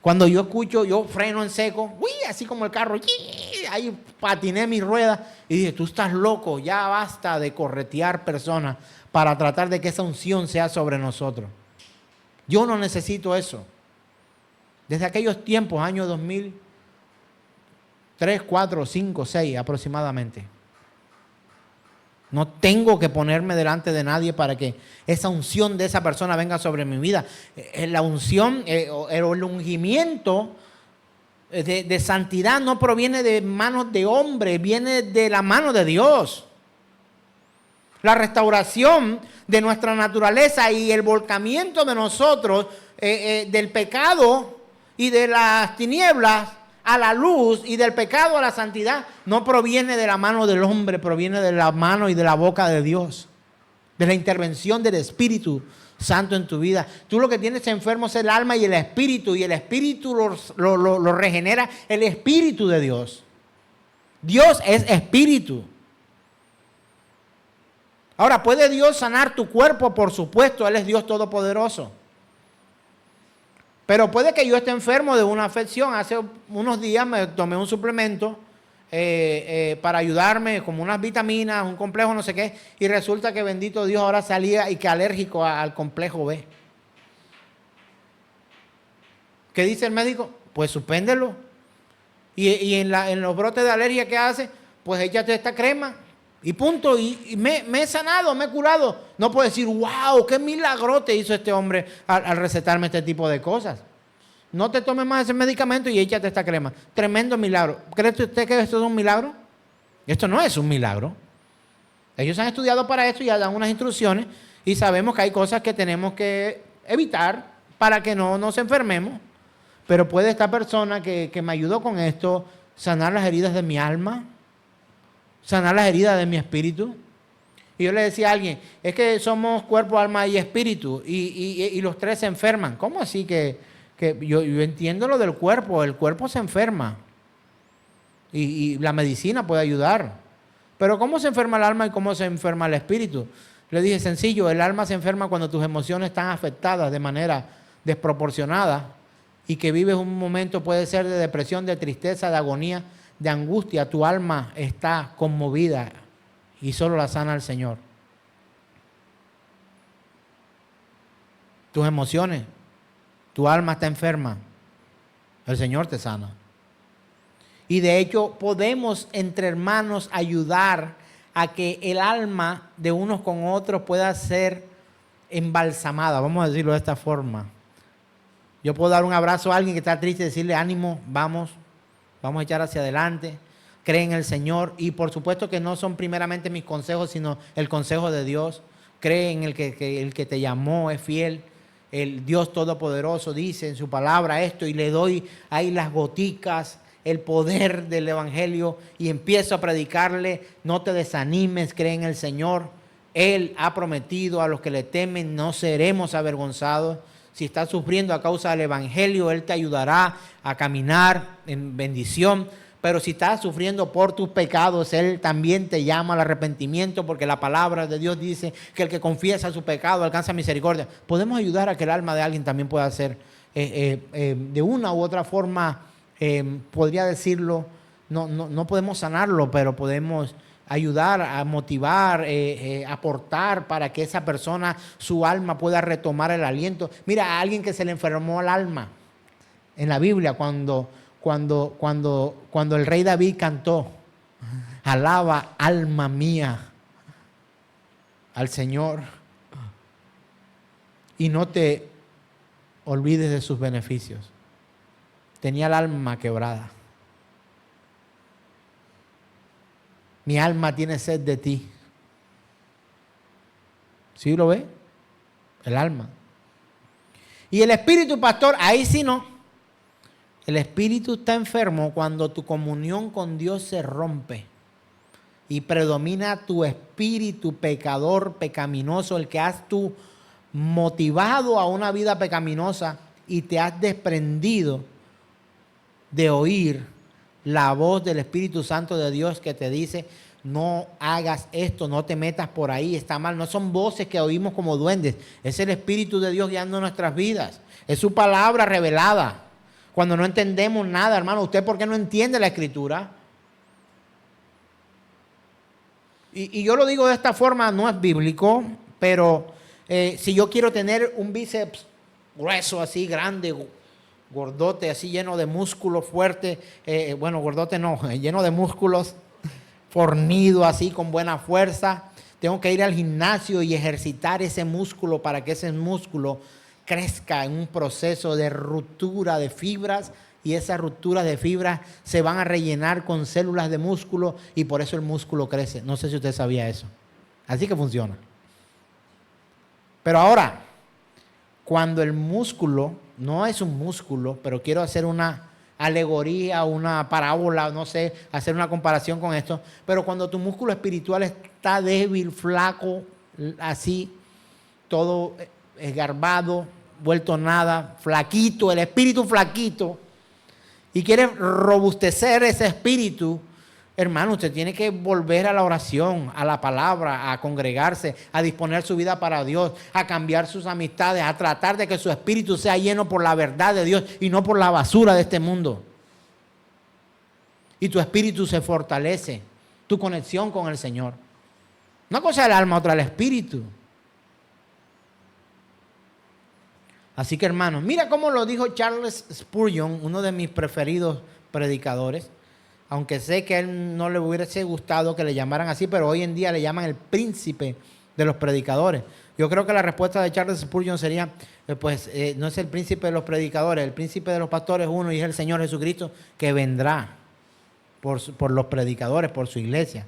Cuando yo escucho, yo freno en seco, ¡uy! Así como el carro, ¡yii! Ahí patiné mi rueda y dije, tú estás loco, ya basta de corretear personas para tratar de que esa unción sea sobre nosotros. Yo no necesito eso. Desde aquellos tiempos, años 2003, 4, 5, 6 aproximadamente. No tengo que ponerme delante de nadie para que esa unción de esa persona venga sobre mi vida. La unción, el ungimiento de santidad no proviene de manos de hombre, viene de la mano de Dios. La restauración de nuestra naturaleza y el volcamiento de nosotros del pecado y de las tinieblas a la luz y del pecado a la santidad no proviene de la mano del hombre, proviene de la mano y de la boca de Dios, de la intervención del Espíritu Santo en tu vida. Tú lo que tienes enfermo es el alma y el espíritu lo regenera el Espíritu de Dios. Dios es espíritu. Ahora, ¿puede Dios sanar tu cuerpo? Por supuesto, Él es Dios todopoderoso. Pero puede que yo esté enfermo de una afección. Hace unos días me tomé un suplemento para ayudarme, como unas vitaminas, un complejo, no sé qué. Y resulta que bendito Dios ahora salía y que alérgico al complejo B. ¿Qué dice el médico? Pues suspéndelo. Y en los brotes de alergia que hace, pues échate esta crema. Y punto, y me he sanado, me he curado. No puedo decir, wow, qué milagro te hizo este hombre al recetarme este tipo de cosas. No te tomes más ese medicamento y échate esta crema. Tremendo milagro. ¿Cree usted que esto es un milagro? Esto no es un milagro. Ellos han estudiado para esto y ya dan unas instrucciones y sabemos que hay cosas que tenemos que evitar para que no nos enfermemos. Pero puede esta persona que me ayudó con esto sanar las heridas de mi alma, sanar las heridas de mi espíritu. Y yo le decía a alguien, es que somos cuerpo, alma y espíritu, y los tres se enferman. ¿Cómo así que yo entiendo lo del cuerpo? El cuerpo se enferma, y la medicina puede ayudar. Pero ¿cómo se enferma el alma y cómo se enferma el espíritu? Le dije, sencillo, el alma se enferma cuando tus emociones están afectadas de manera desproporcionada, y que vives un momento, puede ser de depresión, de tristeza, de agonía, de angustia. Tu alma está conmovida y solo la sana el Señor. Tus emociones, tu alma está enferma, el Señor te sana. Y de hecho podemos entre hermanos ayudar a que el alma de unos con otros pueda ser embalsamada, vamos a decirlo de esta forma. Yo puedo dar un abrazo a alguien que está triste y decirle, ánimo, vamos a echar hacia adelante, cree en el Señor. Y por supuesto que no son primeramente mis consejos, sino el consejo de Dios. Cree en el que te llamó, es fiel. El Dios Todopoderoso dice en su palabra esto, y le doy ahí las goticas, el poder del Evangelio, y empiezo a predicarle, no te desanimes, cree en el Señor. Él ha prometido a los que le temen, no seremos avergonzados. Si estás sufriendo a causa del Evangelio, Él te ayudará a caminar en bendición. Pero si estás sufriendo por tus pecados, Él también te llama al arrepentimiento, porque la palabra de Dios dice que el que confiesa su pecado alcanza misericordia. Podemos ayudar a que el alma de alguien también pueda ser, de una u otra forma, podría decirlo, no podemos sanarlo, pero podemos ayudar a motivar, aportar para que esa persona, su alma pueda retomar el aliento. Mira, a alguien que se le enfermó el alma en la Biblia, cuando el rey David cantó, alaba alma mía al Señor y no te olvides de sus beneficios. Tenía el alma quebrada. Mi alma tiene sed de ti. ¿Sí lo ve? El alma. Y el espíritu, pastor, ahí sí no. El espíritu está enfermo cuando tu comunión con Dios se rompe y predomina tu espíritu pecador, pecaminoso, el que has tú motivado a una vida pecaminosa y te has desprendido de oír la voz del Espíritu Santo de Dios que te dice, no hagas esto, no te metas por ahí, está mal. No son voces que oímos como duendes, es el Espíritu de Dios guiando nuestras vidas. Es su palabra revelada. Cuando no entendemos nada, hermano, ¿usted por qué no entiende la Escritura? Y yo lo digo de esta forma, no es bíblico, pero si yo quiero tener un bíceps grueso, así grande, gordote, así lleno de músculos fuerte, bueno, gordote no, lleno de músculos, fornido así, con buena fuerza, tengo que ir al gimnasio y ejercitar ese músculo para que ese músculo crezca en un proceso de ruptura de fibras, y esas rupturas de fibras se van a rellenar con células de músculo y por eso el músculo crece. No sé si usted sabía eso. Así que funciona. Pero ahora, cuando el músculo no es un músculo, pero quiero hacer una alegoría, una parábola, no sé, hacer una comparación con esto, pero cuando tu músculo espiritual está débil, flaco, así, todo esgarbado, vuelto nada, flaquito, el espíritu flaquito, y quiere robustecer ese espíritu, hermano, usted tiene que volver a la oración, a la palabra, a congregarse, a disponer su vida para Dios, a cambiar sus amistades, a tratar de que su espíritu sea lleno por la verdad de Dios y no por la basura de este mundo. Y tu espíritu se fortalece, tu conexión con el Señor. Una cosa es el alma, otra el espíritu. Así que, hermanos, mira cómo lo dijo Charles Spurgeon, uno de mis preferidos predicadores, aunque sé que a él no le hubiese gustado que le llamaran así, pero hoy en día le llaman el príncipe de los predicadores. Yo creo que la respuesta de Charles Spurgeon sería, no es el príncipe de los predicadores, el príncipe de los pastores es uno y es el Señor Jesucristo que vendrá por los predicadores, por su iglesia.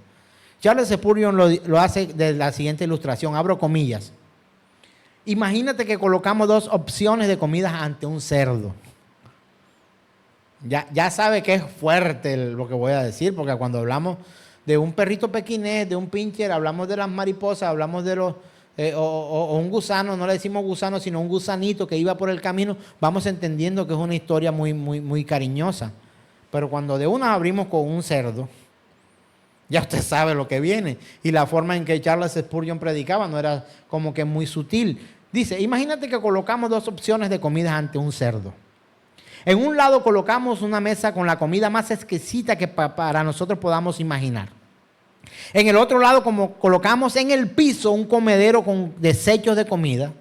Charles Spurgeon lo hace de la siguiente ilustración, abro comillas. Imagínate que colocamos dos opciones de comidas ante un cerdo. Ya sabe que es fuerte lo que voy a decir, porque cuando hablamos de un perrito pequinés, de un pincher, hablamos de las mariposas, hablamos de los o un gusano, no le decimos gusano, sino un gusanito que iba por el camino, vamos entendiendo que es una historia muy, muy, muy cariñosa. Pero cuando de una abrimos con un cerdo, ya usted sabe lo que viene. Y la forma en que Charles Spurgeon predicaba no era como que muy sutil. Dice, imagínate que colocamos dos opciones de comidas ante un cerdo. En un lado colocamos una mesa con la comida más exquisita que para nosotros podamos imaginar. En el otro lado, como colocamos en el piso un comedero con desechos de comida.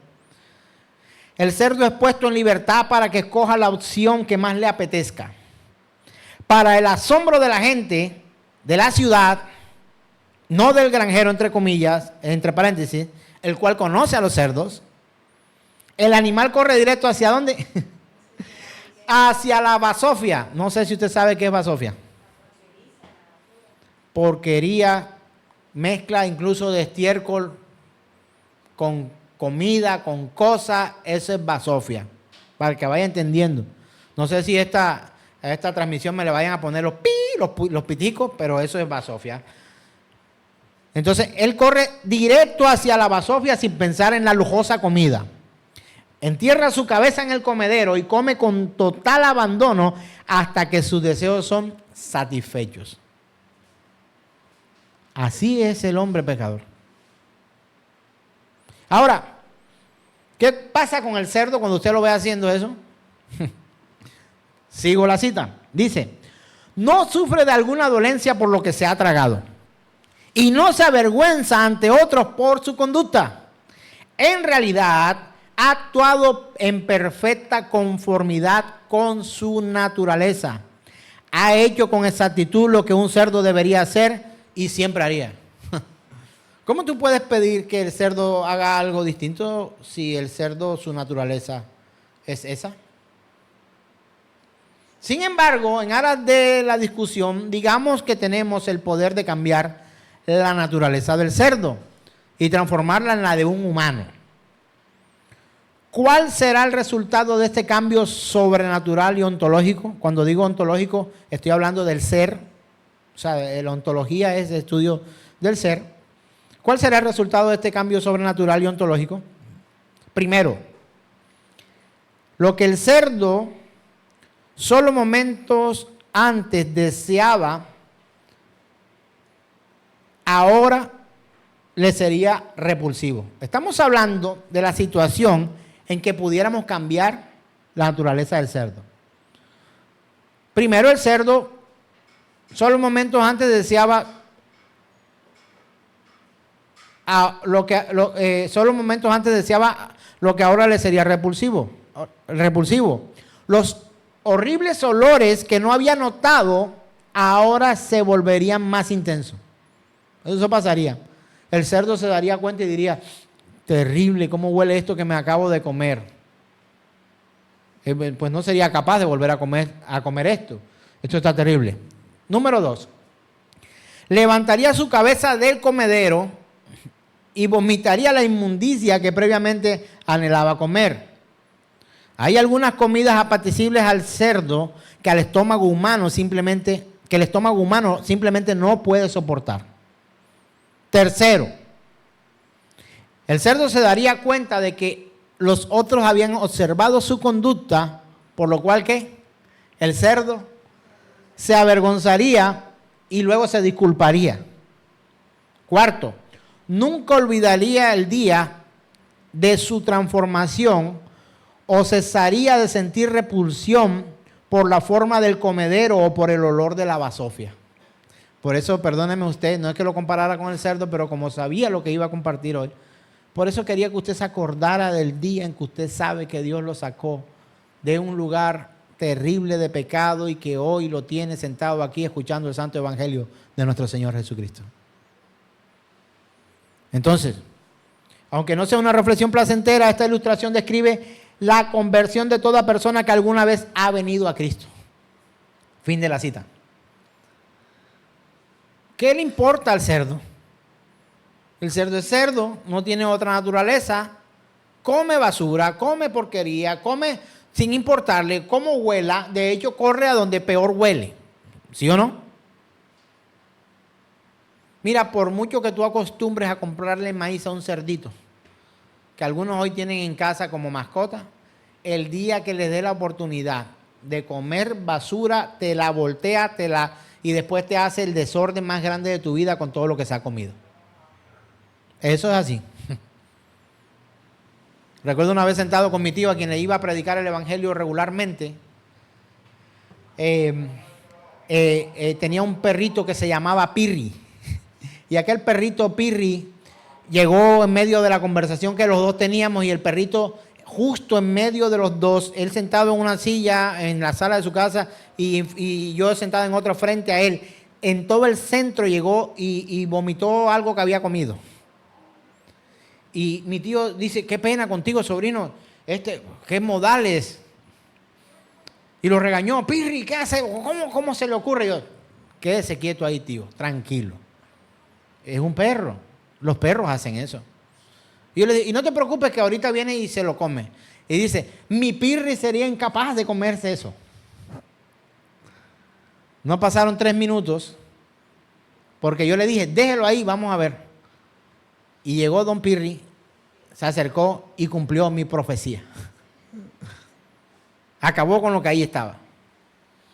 El cerdo es puesto en libertad para que escoja la opción que más le apetezca. Para el asombro de la gente de la ciudad, no del granjero, entre comillas, entre paréntesis, el cual conoce a los cerdos, el animal corre directo ¿hacia dónde? Hacia la basofia. No sé si usted sabe qué es basofia. Porquería, mezcla incluso de estiércol con comida, con cosas, eso es basofia. Para que vaya entendiendo. No sé si a esta transmisión me le vayan a poner los piticos, pero eso es basofia. Entonces, él corre directo hacia la basofia sin pensar en la lujosa comida. Entierra su cabeza en el comedero y come con total abandono hasta que sus deseos son satisfechos. Así es el hombre pecador. Ahora, ¿qué pasa con el cerdo cuando usted lo ve haciendo eso? Sigo la cita. Dice, no sufre de alguna dolencia por lo que se ha tragado y no se avergüenza ante otros por su conducta. En realidad, ha actuado en perfecta conformidad con su naturaleza. Ha hecho con exactitud lo que un cerdo debería hacer y siempre haría. ¿Cómo tú puedes pedir que el cerdo haga algo distinto si el cerdo, su naturaleza es esa? Sin embargo, en aras de la discusión, digamos que tenemos el poder de cambiar la naturaleza del cerdo y transformarla en la de un humano. ¿Cuál será el resultado de este cambio sobrenatural y ontológico? Cuando digo ontológico, estoy hablando del ser. O sea, la ontología es el estudio del ser. ¿Cuál será el resultado de este cambio sobrenatural y ontológico? Primero, lo que el cerdo solo momentos antes deseaba, ahora le sería repulsivo. Estamos hablando de la situación en que pudiéramos cambiar la naturaleza del cerdo. Primero, el cerdo solo momentos antes deseaba solo momentos antes deseaba lo que ahora le sería repulsivo. Los horribles olores que no había notado ahora se volverían más intensos. Eso pasaría. El cerdo se daría cuenta y diría, terrible, ¿cómo huele esto que me acabo de comer? Pues no sería capaz de volver a comer esto. Esto está terrible. Número 2. Levantaría su cabeza del comedero y vomitaría la inmundicia que previamente anhelaba comer. Hay algunas comidas apetecibles al cerdo que el estómago humano simplemente no puede soportar. Tercero, el cerdo se daría cuenta de que los otros habían observado su conducta, por lo cual que el cerdo se avergonzaría y luego se disculparía. Cuarto, nunca olvidaría el día de su transformación o cesaría de sentir repulsión por la forma del comedero o por el olor de la basofia. Por eso, perdóneme usted, no es que lo comparara con el cerdo, pero como sabía lo que iba a compartir hoy, por eso quería que usted se acordara del día en que usted sabe que Dios lo sacó de un lugar terrible de pecado y que hoy lo tiene sentado aquí escuchando el santo evangelio de nuestro Señor Jesucristo. Entonces, aunque no sea una reflexión placentera, esta ilustración describe la conversión de toda persona que alguna vez ha venido a Cristo. Fin de la cita. ¿Qué le importa al cerdo? El cerdo es cerdo, no tiene otra naturaleza, come basura, come porquería, come sin importarle cómo huela, de hecho corre a donde peor huele, ¿sí o no? Mira, por mucho que tú acostumbres a comprarle maíz a un cerdito, que algunos hoy tienen en casa como mascota, el día que les dé la oportunidad de comer basura, te la voltea, y después te hace el desorden más grande de tu vida con todo lo que se ha comido. Eso es así. Recuerdo una vez sentado con mi tío a quien le iba a predicar el evangelio regularmente. Tenía un perrito que se llamaba Pirri. Y aquel perrito Pirri llegó en medio de la conversación que los dos teníamos y el perrito justo en medio de los dos, él sentado en una silla en la sala de su casa y yo sentado en otra frente a él. En todo el centro llegó y vomitó algo que había comido. Y mi tío dice, qué pena contigo, sobrino, qué modales. Y lo regañó, Pirri, ¿qué hace? ¿Cómo se le ocurre? Yo, quédese quieto ahí, tío, tranquilo. Es un perro, los perros hacen eso. Y yo le digo, y no te preocupes que ahorita viene y se lo come. Y dice, mi Pirri sería incapaz de comerse eso. No pasaron 3 minutos, porque yo le dije, déjelo ahí, vamos a ver. Y llegó don Pirri, se acercó y cumplió mi profecía. Acabó con lo que ahí estaba.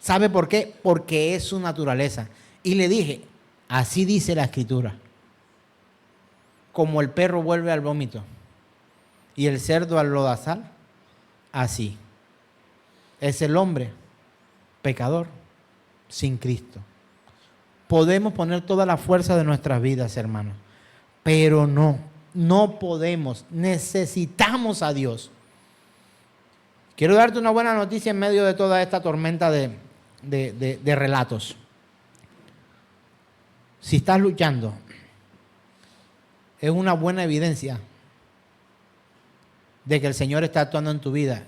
¿Sabe por qué? Porque es su naturaleza. Y le dije, así dice la Escritura. Como el perro vuelve al vómito y el cerdo al lodazal, así es el hombre pecador sin Cristo. Podemos poner toda la fuerza de nuestras vidas, hermanos, pero no podemos, necesitamos a Dios. Quiero darte una buena noticia en medio de toda esta tormenta de relatos. Si estás luchando, es una buena evidencia de que el Señor está actuando en tu vida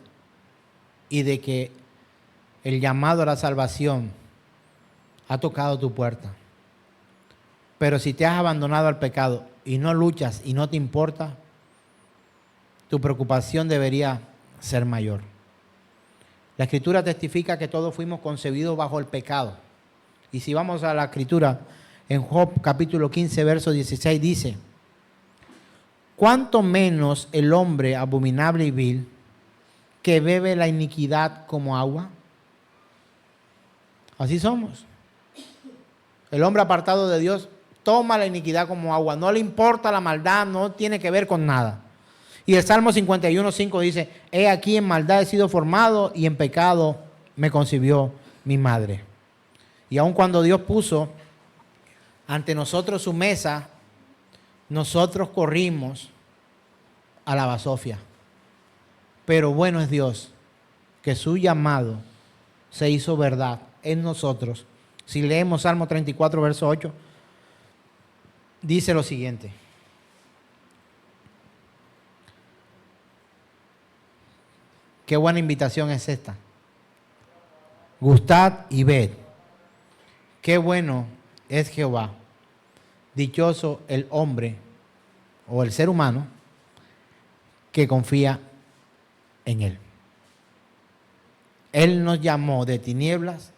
y de que el llamado a la salvación ha tocado tu puerta. Pero si te has abandonado al pecado y no luchas y no te importa, tu preocupación debería ser mayor. La Escritura testifica que todos fuimos concebidos bajo el pecado. Y si vamos a la Escritura, en Job capítulo 15, verso 16 dice, ¿cuánto menos el hombre abominable y vil que bebe la iniquidad como agua? Así somos. El hombre apartado de Dios toma la iniquidad como agua. No le importa la maldad, no tiene que ver con nada. Y el Salmo 51:5 dice, he aquí en maldad he sido formado y en pecado me concibió mi madre. Y aun cuando Dios puso ante nosotros su mesa, nosotros corrimos a la basofia. Pero bueno es Dios, que su llamado se hizo verdad en nosotros. Si leemos Salmo 34, verso 8, dice lo siguiente. Qué buena invitación es esta. Gustad y ved. Qué bueno es Jehová. Dichoso el hombre o el ser humano que confía en Él. Él nos llamó de tinieblas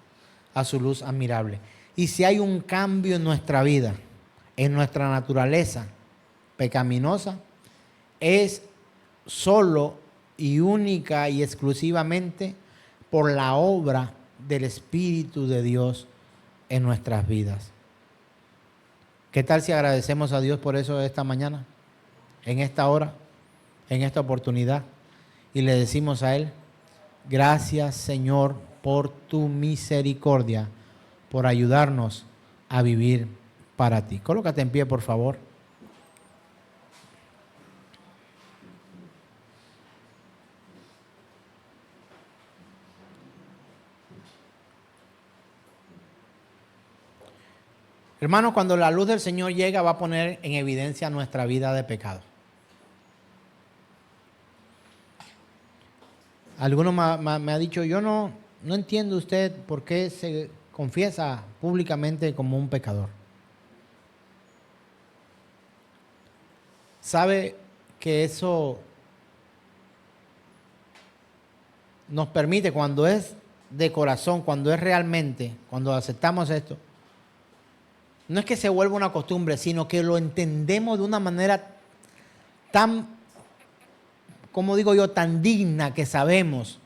a su luz admirable. Y si hay un cambio en nuestra vida, en nuestra naturaleza pecaminosa, es solo y única y exclusivamente por la obra del Espíritu de Dios en nuestras vidas. ¿Qué tal si agradecemos a Dios por eso esta mañana, en esta hora, en esta oportunidad, y le decimos a Él, gracias Señor por tu misericordia, por ayudarnos a vivir para ti? Colócate en pie, por favor. Hermanos, cuando la luz del Señor llega, va a poner en evidencia nuestra vida de pecado. Alguno me ha dicho, yo no entiendo usted por qué se confiesa públicamente como un pecador. ¿Sabe que eso nos permite, cuando es de corazón, cuando es realmente, cuando aceptamos esto, no es que se vuelva una costumbre, sino que lo entendemos de una manera tan, como digo yo, tan digna, que sabemos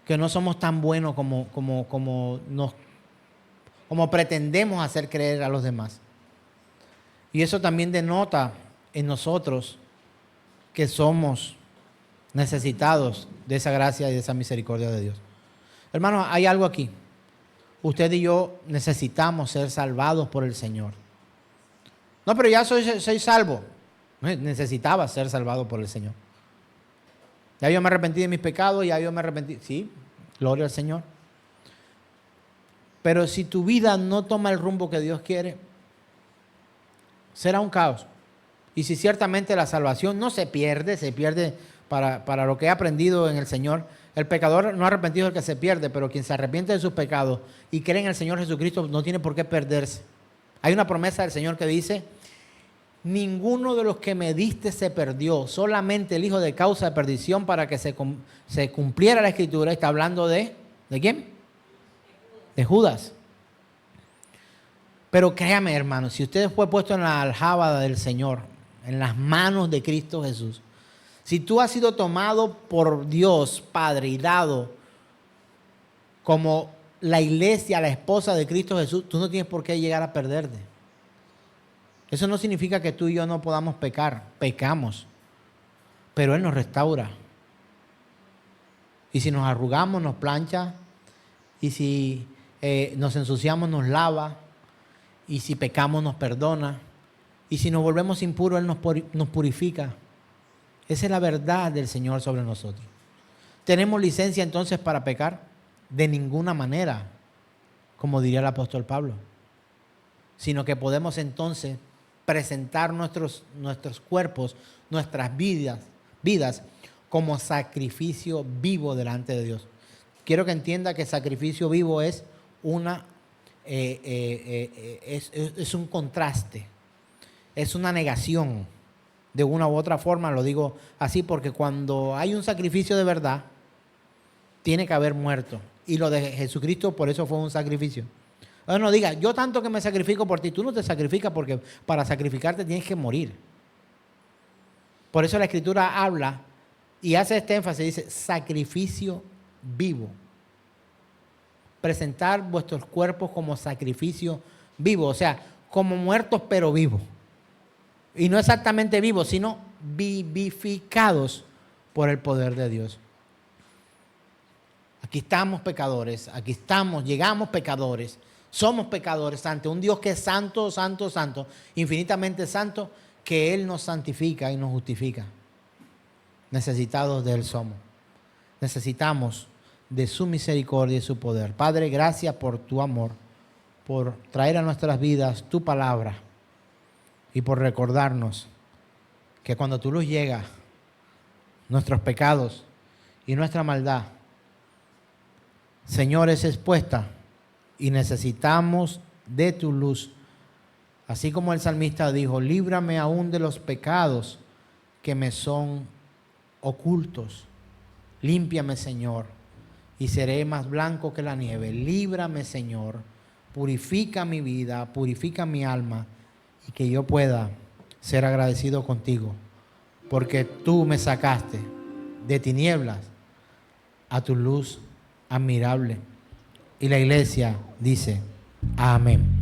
que no somos tan buenos como pretendemos hacer creer a los demás? Y eso también denota en nosotros que somos necesitados de esa gracia y de esa misericordia de Dios. Hermanos, hay algo aquí. Usted y yo necesitamos ser salvados por el Señor. No, pero ya soy salvo. Necesitaba ser salvado por el Señor. Ya yo me arrepentí de mis pecados, ya yo me arrepentí. Sí, gloria al Señor. Pero si tu vida no toma el rumbo que Dios quiere, será un caos. Y si ciertamente la salvación no se pierde para lo que he aprendido en el Señor. El pecador no arrepentido es el que se pierde, pero quien se arrepiente de sus pecados y cree en el Señor Jesucristo no tiene por qué perderse. Hay una promesa del Señor que dice, ninguno de los que me diste se perdió, solamente el Hijo de causa de perdición, para que se cumpliera la Escritura. Está hablando ¿de quién? De Judas. Pero créame, hermano, si usted fue puesto en la aljaba del Señor, en las manos de Cristo Jesús, si tú has sido tomado por Dios Padre y dado como la iglesia, la esposa de Cristo Jesús, tú no tienes por qué llegar a perderte. Eso no significa que tú y yo no podamos pecar. Pecamos. Pero Él nos restaura. Y si nos arrugamos, nos plancha. Y si nos ensuciamos, nos lava. Y si pecamos, nos perdona. Y si nos volvemos impuros, Él nos purifica. Esa es la verdad del Señor sobre nosotros. ¿Tenemos licencia entonces para pecar? De ninguna manera, como diría el apóstol Pablo. Sino que podemos entonces presentar nuestros cuerpos, nuestras vidas como sacrificio vivo delante de Dios. Quiero que entienda que sacrificio vivo es es un contraste, es una negación. De una u otra forma lo digo así, porque cuando hay un sacrificio de verdad, tiene que haber muerto. Y lo de Jesucristo por eso fue un sacrificio. Ahora no diga, yo tanto que me sacrifico por ti. Tú no te sacrificas, porque para sacrificarte tienes que morir. Por eso la Escritura habla y hace este énfasis, dice sacrificio vivo.
presentar vuestros cuerpos como sacrificio vivo, o sea, como muertos pero vivos. Y no exactamente vivos, sino vivificados por el poder de Dios. Aquí estamos pecadores, aquí estamos, llegamos pecadores, somos pecadores ante un Dios que es santo, santo, santo, infinitamente santo, que Él nos santifica y nos justifica. Necesitados de Él somos. Necesitamos de su misericordia y su poder. Padre, gracias por tu amor, por traer a nuestras vidas tu palabra y por recordarnos que cuando tu luz llega, nuestros pecados y nuestra maldad, Señor, es expuesta y necesitamos de tu luz. Así como el salmista dijo, líbrame aún de los pecados que me son ocultos. Límpiame, Señor, y seré más blanco que la nieve. Líbrame, Señor, purifica mi vida, purifica mi alma, y que yo pueda ser agradecido contigo, porque tú me sacaste de tinieblas a tu luz admirable. Y la iglesia dice, amén.